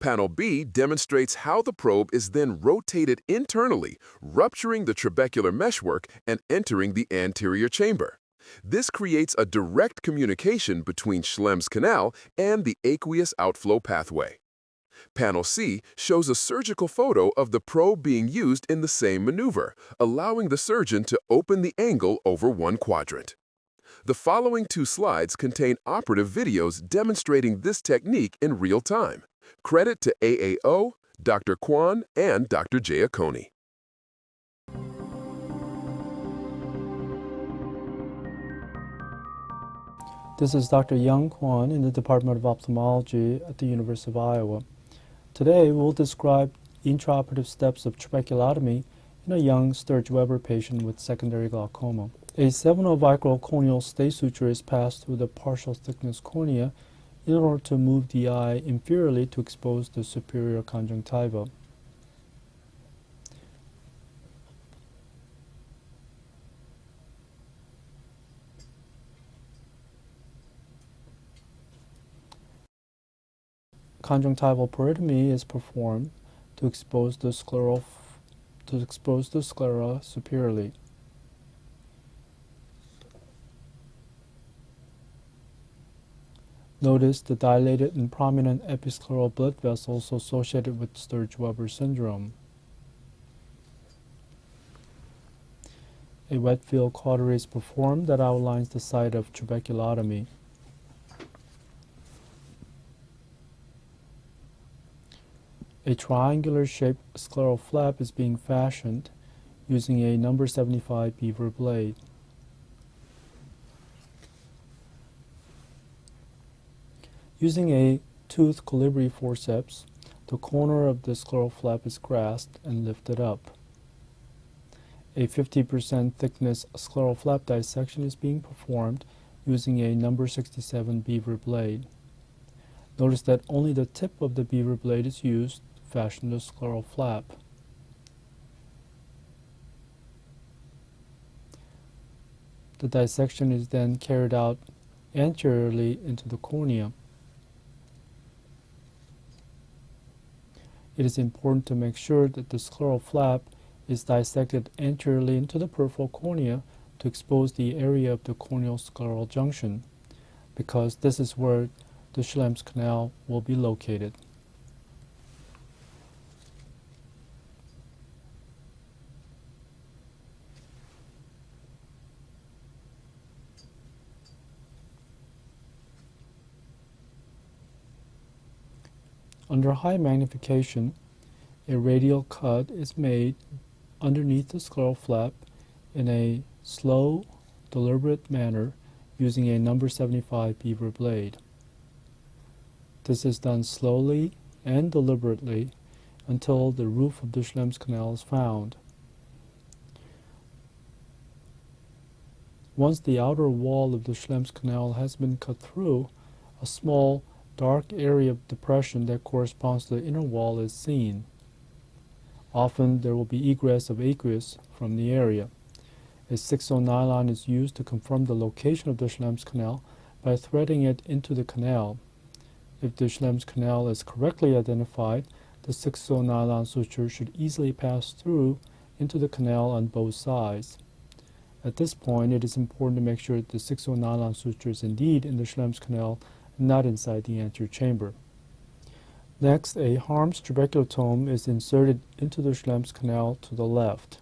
Panel B demonstrates how the probe is then rotated internally, rupturing the trabecular meshwork and entering the anterior chamber. This creates a direct communication between Schlemm's canal and the aqueous outflow pathway. Panel C shows a surgical photo of the probe being used in the same maneuver, allowing the surgeon to open the angle over one quadrant. The following two slides contain operative videos demonstrating this technique in real time. Credit to AAO, Dr. Kwan, and Dr. Giacconi. This is Dr. Young Kwan in the Department of Ophthalmology at the University of Iowa. Today we'll describe intraoperative steps of trabeculotomy in a young Sturge-Weber patient with secondary glaucoma. A seminal corneal stay suture is passed through the partial thickness cornea in order to move the eye inferiorly to expose the superior conjunctiva. Conjunctival porotomy is performed to expose the sclera superiorly. Notice the dilated and prominent episcleral blood vessels associated with Sturge-Weber syndrome. A wet field cautery is performed that outlines the site of trabeculotomy. A triangular-shaped scleral flap is being fashioned using a number 75 beaver blade. Using a tooth colibri forceps, the corner of the scleral flap is grasped and lifted up. A 50% thickness scleral flap dissection is being performed using a number 67 beaver blade. Notice that only the tip of the beaver blade is used to fashion the scleral flap. The dissection is then carried out anteriorly into the cornea. It is important to make sure that the scleral flap is dissected anteriorly into the peripheral cornea to expose the area of the corneal scleral junction, because this is where the Schlemm's canal will be located. Under high magnification, a radial cut is made underneath the scleral flap in a slow, deliberate manner using a number 75 beaver blade. This is done slowly and deliberately until the roof of the Schlemm's canal is found. Once the outer wall of the Schlemm's canal has been cut through, a small dark area of depression that corresponds to the inner wall is seen. Often there will be egress of aqueous from the area. A 6-0 nylon is used to confirm the location of the Schlemm's canal by threading it into the canal. If the Schlemm's canal is correctly identified, the 6-0 nylon suture should easily pass through into the canal on both sides. At this point, it is important to make sure that the 6-0 nylon suture is indeed in the Schlemm's canal and not inside the anterior chamber. Next, a Harms trabeculotome is inserted into the Schlemm's canal to the left.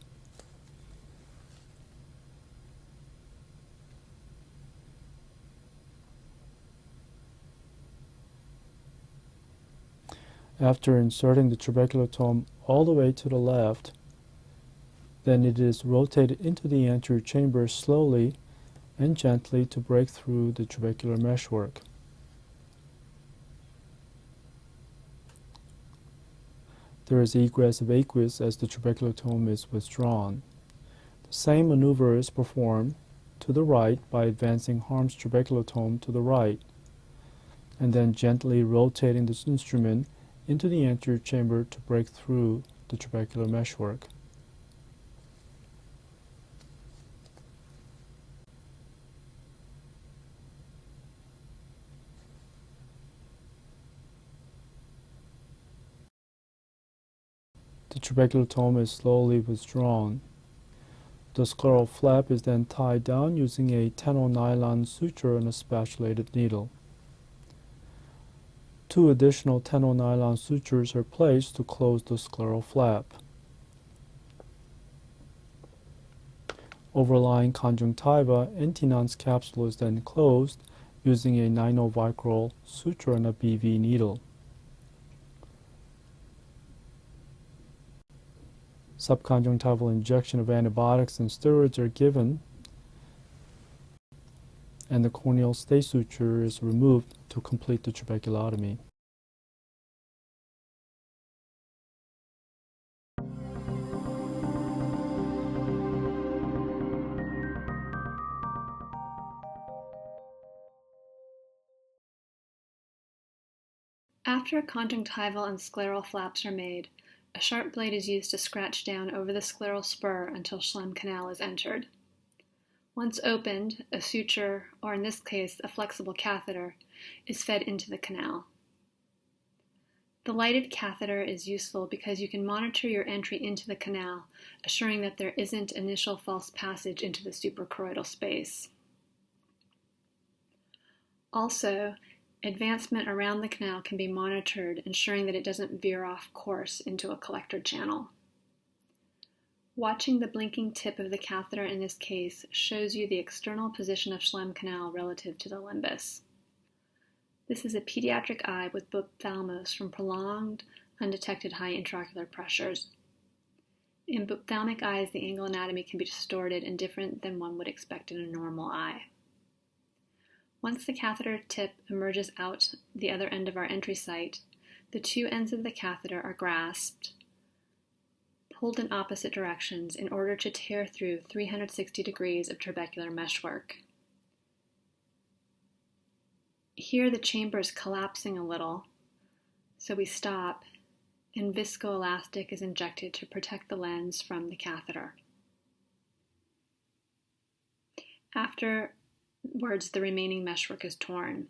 After inserting the trabeculotome all the way to the left, then it is rotated into the anterior chamber slowly and gently to break through the trabecular meshwork. There is egress of aqueous as the trabeculotome is withdrawn. The same maneuver is performed to the right by advancing Harms trabeculotome to the right, and then gently rotating this instrument into the anterior chamber to break through the trabecular meshwork. The trabeculotome is slowly withdrawn. The scleral flap is then tied down using a 10-0 nylon suture and a spatulated needle. 2 additional 10-0 nylon sutures are placed to close the scleral flap. Overlying conjunctiva and Tenon's capsule is then closed using a 9-0 vicryl suture and a BV needle. Subconjunctival injection of antibiotics and steroids are given, and the corneal stay suture is removed to complete the trabeculotomy. After conjunctival and scleral flaps are made, a sharp blade is used to scratch down over the scleral spur until Schlemm canal is entered. Once opened, a suture, or in this case, a flexible catheter, is fed into the canal. The lighted catheter is useful because you can monitor your entry into the canal, assuring that there isn't initial false passage into the suprachoroidal space. Also, advancement around the canal can be monitored, ensuring that it doesn't veer off course into a collector channel. Watching the blinking tip of the catheter in this case shows you the external position of Schlemm canal relative to the limbus. This is a pediatric eye with ophthalmos from prolonged, undetected high intraocular pressures. In ophthalmic eyes, the angle anatomy can be distorted and different than one would expect in a normal eye. Once the catheter tip emerges out the other end of our entry site, the two ends of the catheter are grasped, pulled in opposite directions in order to tear through 360 degrees of trabecular meshwork. Here the chamber is collapsing a little, so we stop, and viscoelastic is injected to protect the lens from the catheter. Afterwards, the remaining meshwork is torn.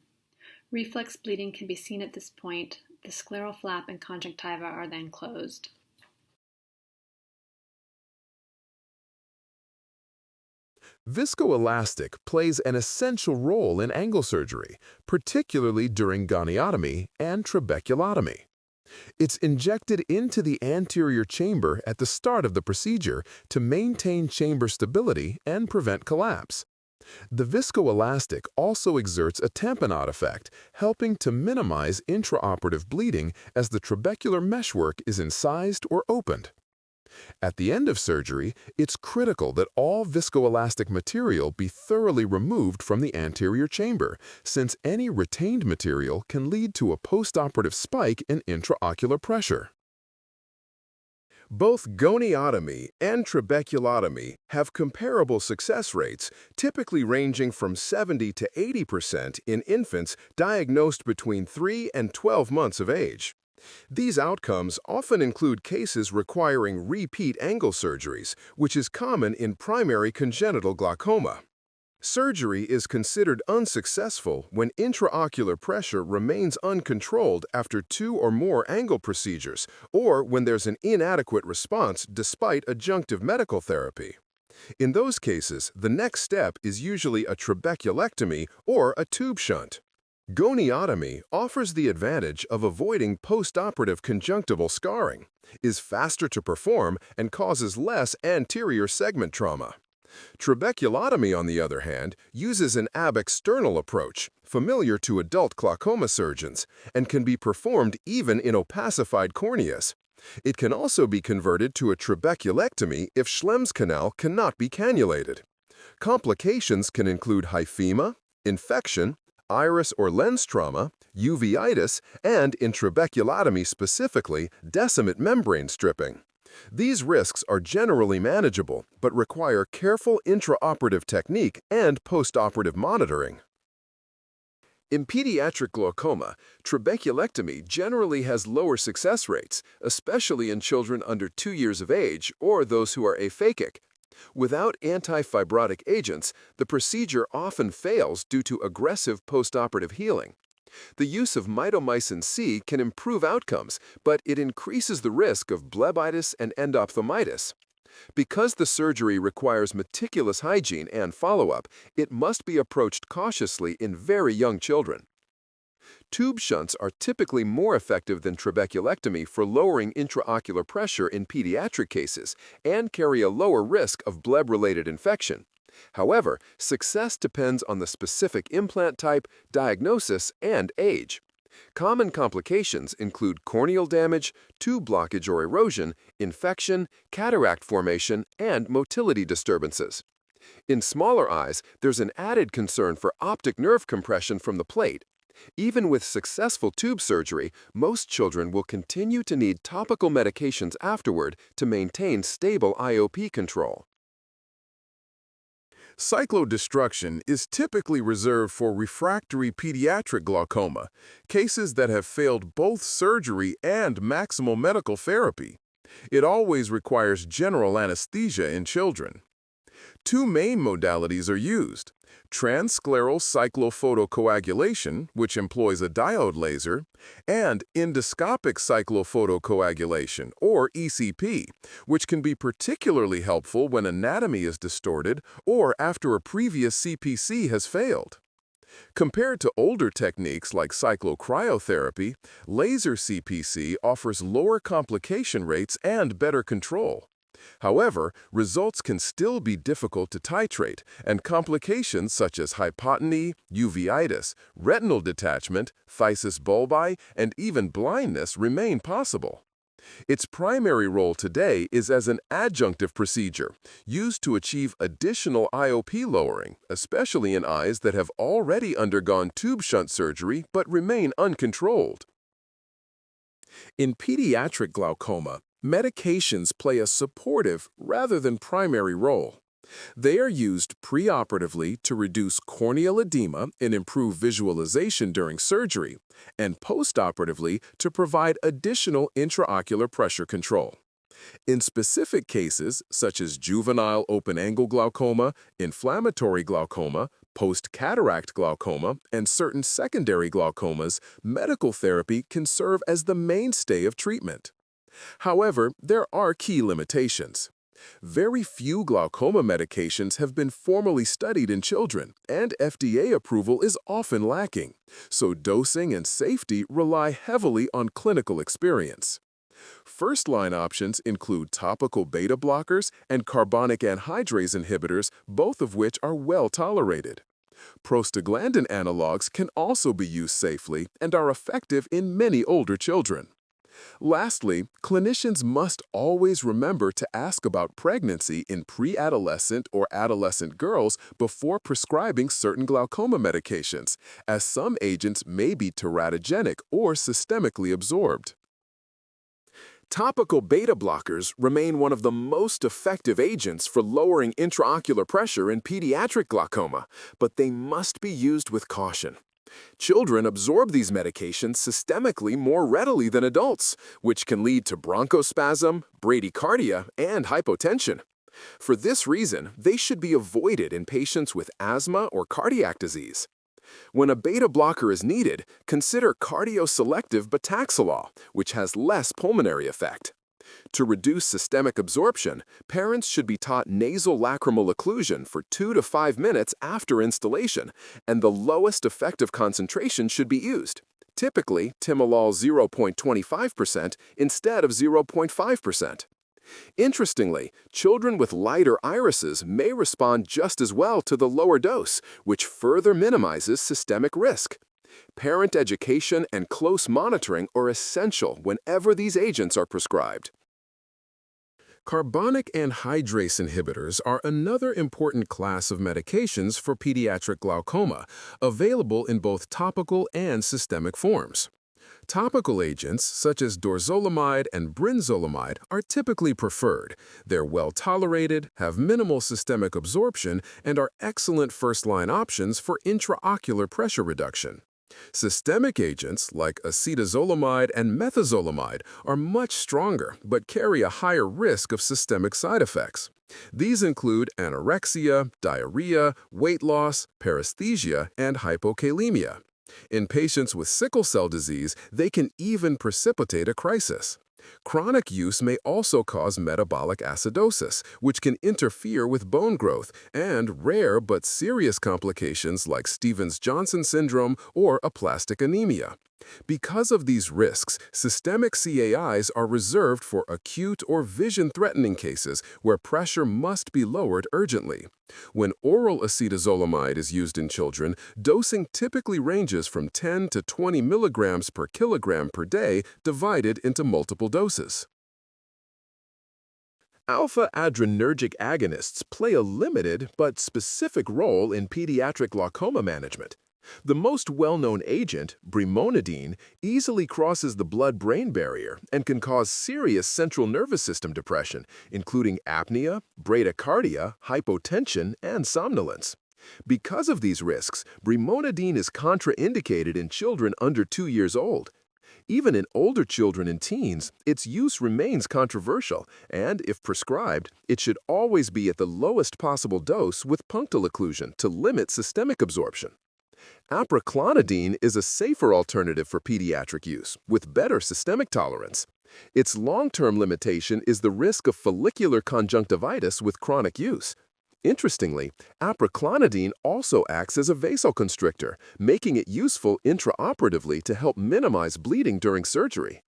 Reflex bleeding can be seen at this point. The scleral flap and conjunctiva are then closed. Viscoelastic plays an essential role in angle surgery, particularly during goniotomy and trabeculotomy. It's injected into the anterior chamber at the start of the procedure to maintain chamber stability and prevent collapse. The viscoelastic also exerts a tamponade effect, helping to minimize intraoperative bleeding as the trabecular meshwork is incised or opened. At the end of surgery, it's critical that all viscoelastic material be thoroughly removed from the anterior chamber, since any retained material can lead to a postoperative spike in intraocular pressure. Both goniotomy and trabeculotomy have comparable success rates, typically ranging from 70 to 80% in infants diagnosed between 3 and 12 months of age. These outcomes often include cases requiring repeat angle surgeries, which is common in primary congenital glaucoma. Surgery is considered unsuccessful when intraocular pressure remains uncontrolled after 2 or more angle procedures, or when there's an inadequate response despite adjunctive medical therapy. In those cases, the next step is usually a trabeculectomy or a tube shunt. Goniotomy offers the advantage of avoiding postoperative conjunctival scarring, is faster to perform, and causes less anterior segment trauma. Trabeculotomy, on the other hand, uses an ab-external approach, familiar to adult glaucoma surgeons, and can be performed even in opacified corneas. It can also be converted to a trabeculectomy if Schlemm's canal cannot be cannulated. Complications can include hyphema, infection, iris or lens trauma, uveitis, and in trabeculotomy specifically, decimate membrane stripping. These risks are generally manageable, but require careful intraoperative technique and postoperative monitoring. In pediatric glaucoma, trabeculectomy generally has lower success rates, especially in children under 2 years of age or those who are aphakic. Without antifibrotic agents, the procedure often fails due to aggressive postoperative healing. The use of mitomycin C can improve outcomes, but it increases the risk of blebitis and endophthalmitis. Because the surgery requires meticulous hygiene and follow-up, it must be approached cautiously in very young children. Tube shunts are typically more effective than trabeculectomy for lowering intraocular pressure in pediatric cases and carry a lower risk of bleb-related infection. However, success depends on the specific implant type, diagnosis, and age. Common complications include corneal damage, tube blockage or erosion, infection, cataract formation, and motility disturbances. In smaller eyes, there's an added concern for optic nerve compression from the plate. Even with successful tube surgery, most children will continue to need topical medications afterward to maintain stable IOP control. Cyclodestruction is typically reserved for refractory pediatric glaucoma, cases that have failed both surgery and maximal medical therapy. It always requires general anesthesia in children. Two main modalities are used: transscleral cyclophotocoagulation, which employs a diode laser, and endoscopic cyclophotocoagulation, or ECP, which can be particularly helpful when anatomy is distorted or after a previous CPC has failed. Compared to older techniques like cyclocryotherapy, laser CPC offers lower complication rates and better control. However, results can still be difficult to titrate, and complications such as hypotony, uveitis, retinal detachment, phthisis bulbi, and even blindness remain possible. Its primary role today is as an adjunctive procedure, used to achieve additional IOP lowering, especially in eyes that have already undergone tube shunt surgery but remain uncontrolled. In pediatric glaucoma, medications play a supportive rather than primary role. They are used preoperatively to reduce corneal edema and improve visualization during surgery, and postoperatively to provide additional intraocular pressure control. In specific cases, such as juvenile open-angle glaucoma, inflammatory glaucoma, post-cataract glaucoma, and certain secondary glaucomas, medical therapy can serve as the mainstay of treatment. However, there are key limitations. Very few glaucoma medications have been formally studied in children, and FDA approval is often lacking, so dosing and safety rely heavily on clinical experience. First-line options include topical beta blockers and carbonic anhydrase inhibitors, both of which are well tolerated. Prostaglandin analogs can also be used safely and are effective in many older children. Lastly, clinicians must always remember to ask about pregnancy in pre-adolescent or adolescent girls before prescribing certain glaucoma medications, as some agents may be teratogenic or systemically absorbed. Topical beta blockers remain one of the most effective agents for lowering intraocular pressure in pediatric glaucoma, but they must be used with caution. Children absorb these medications systemically more readily than adults, which can lead to bronchospasm, bradycardia, and hypotension. For this reason, they should be avoided in patients with asthma or cardiac disease. When a beta blocker is needed, consider cardioselective betaxolol, which has less pulmonary effect. To reduce systemic absorption, parents should be taught nasal lacrimal occlusion for 2 to 5 minutes after installation, and the lowest effective concentration should be used, typically timolol 0.25% instead of 0.5%. Interestingly, children with lighter irises may respond just as well to the lower dose, which further minimizes systemic risk. Parent education and close monitoring are essential whenever these agents are prescribed. Carbonic anhydrase inhibitors are another important class of medications for pediatric glaucoma, available in both topical and systemic forms. Topical agents, such as dorzolamide and brinzolamide, are typically preferred. They're well tolerated, have minimal systemic absorption, and are excellent first-line options for intraocular pressure reduction. Systemic agents like acetazolamide and methazolamide are much stronger but carry a higher risk of systemic side effects. These include anorexia, diarrhea, weight loss, paresthesia, and hypokalemia. In patients with sickle cell disease, they can even precipitate a crisis. Chronic use may also cause metabolic acidosis, which can interfere with bone growth, and rare but serious complications like Stevens-Johnson syndrome or aplastic anemia. Because of these risks, systemic CAIs are reserved for acute or vision-threatening cases where pressure must be lowered urgently. When oral acetazolamide is used in children, dosing typically ranges from 10 to 20 milligrams per kilogram per day, divided into multiple doses. Alpha-adrenergic agonists play a limited but specific role in pediatric glaucoma management. The most well-known agent, brimonidine, easily crosses the blood-brain barrier and can cause serious central nervous system depression, including apnea, bradycardia, hypotension, and somnolence. Because of these risks, brimonidine is contraindicated in children under 2 years old. Even in older children and teens, its use remains controversial, and if prescribed, it should always be at the lowest possible dose with punctal occlusion to limit systemic absorption. Apraclonidine is a safer alternative for pediatric use, with better systemic tolerance. Its long-term limitation is the risk of follicular conjunctivitis with chronic use. Interestingly, apraclonidine also acts as a vasoconstrictor, making it useful intraoperatively to help minimize bleeding during surgery.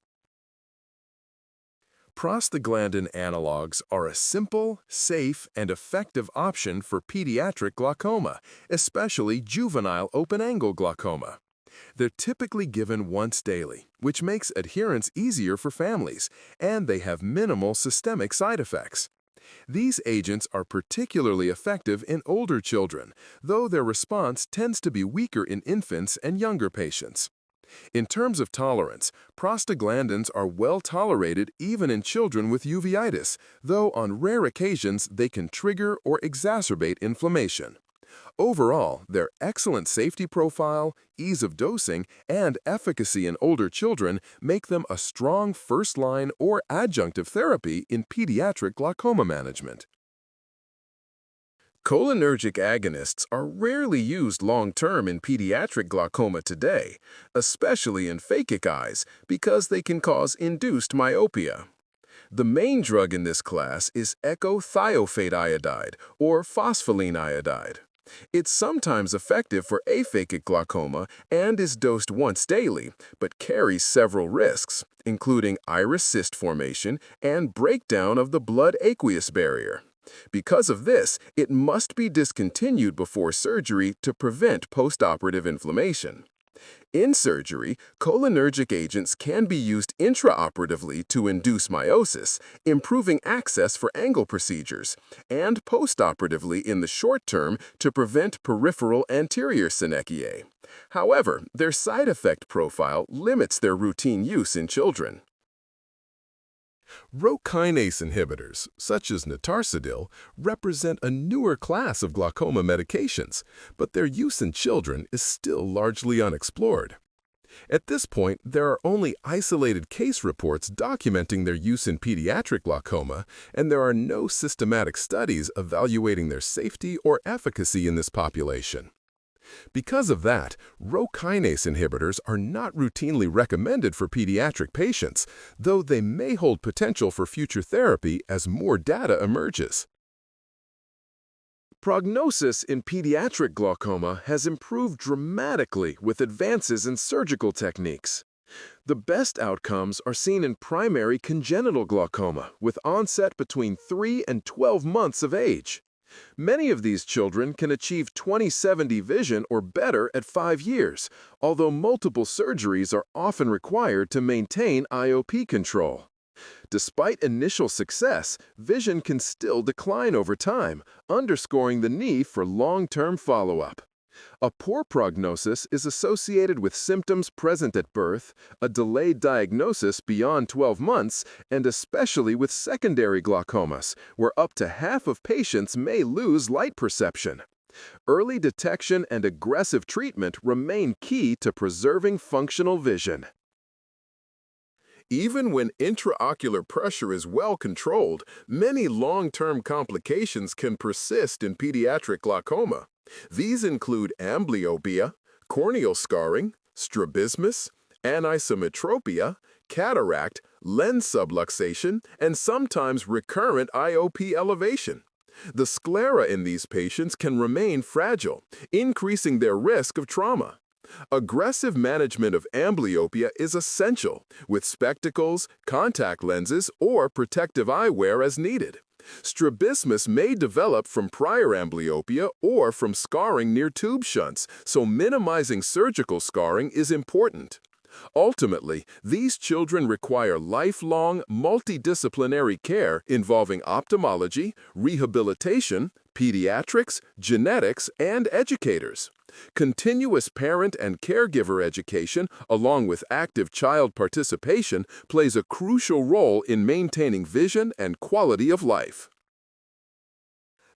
Prostaglandin analogs are a simple, safe, and effective option for pediatric glaucoma, especially juvenile open-angle glaucoma. They're typically given once daily, which makes adherence easier for families, and they have minimal systemic side effects. These agents are particularly effective in older children, though their response tends to be weaker in infants and younger patients. In terms of tolerance, prostaglandins are well tolerated even in children with uveitis, though on rare occasions they can trigger or exacerbate inflammation. Overall, their excellent safety profile, ease of dosing, and efficacy in older children make them a strong first-line or adjunctive therapy in pediatric glaucoma management. Cholinergic agonists are rarely used long-term in pediatric glaucoma today, especially in phakic eyes, because they can cause induced myopia. The main drug in this class is ecothiophat iodide, or phospholine iodide. It's sometimes effective for aphakic glaucoma and is dosed once daily, but carries several risks, including iris cyst formation and breakdown of the blood-aqueous barrier. Because of this, it must be discontinued before surgery to prevent postoperative inflammation. In surgery, cholinergic agents can be used intraoperatively to induce meiosis, improving access for angle procedures, and postoperatively in the short term to prevent peripheral anterior synechiae. However, their side effect profile limits their routine use in children. Rho kinase inhibitors, such as natarsadil, represent a newer class of glaucoma medications, but their use in children is still largely unexplored. At this point, there are only isolated case reports documenting their use in pediatric glaucoma, and there are no systematic studies evaluating their safety or efficacy in this population. Because of that, Rho kinase inhibitors are not routinely recommended for pediatric patients, though they may hold potential for future therapy as more data emerges. Prognosis in pediatric glaucoma has improved dramatically with advances in surgical techniques. The best outcomes are seen in primary congenital glaucoma, with onset between 3 and 12 months of age. Many of these children can achieve 20/70 vision or better at 5 years, although multiple surgeries are often required to maintain IOP control. Despite initial success, vision can still decline over time, underscoring the need for long-term follow-up. A poor prognosis is associated with symptoms present at birth, a delayed diagnosis beyond 12 months, and especially with secondary glaucomas, where up to half of patients may lose light perception. Early detection and aggressive treatment remain key to preserving functional vision. Even when intraocular pressure is well controlled, many long-term complications can persist in pediatric glaucoma. These include amblyopia, corneal scarring, strabismus, anisometropia, cataract, lens subluxation, and sometimes recurrent IOP elevation. The sclera in these patients can remain fragile, increasing their risk of trauma. Aggressive management of amblyopia is essential, with spectacles, contact lenses, or protective eyewear as needed. Strabismus may develop from prior amblyopia or from scarring near tube shunts, so minimizing surgical scarring is important. Ultimately, these children require lifelong, multidisciplinary care involving ophthalmology, rehabilitation, pediatrics, genetics, and educators. Continuous parent and caregiver education, along with active child participation, plays a crucial role in maintaining vision and quality of life.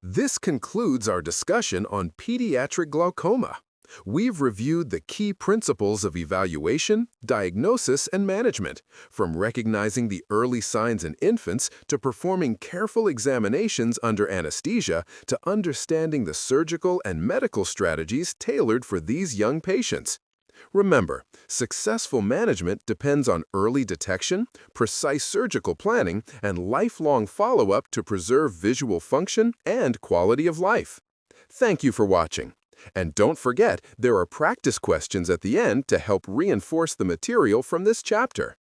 This concludes our discussion on pediatric glaucoma. We've reviewed the key principles of evaluation, diagnosis, and management, from recognizing the early signs in infants to performing careful examinations under anesthesia to understanding the surgical and medical strategies tailored for these young patients. Remember, successful management depends on early detection, precise surgical planning, and lifelong follow-up to preserve visual function and quality of life. Thank you for watching. And don't forget, there are practice questions at the end to help reinforce the material from this chapter.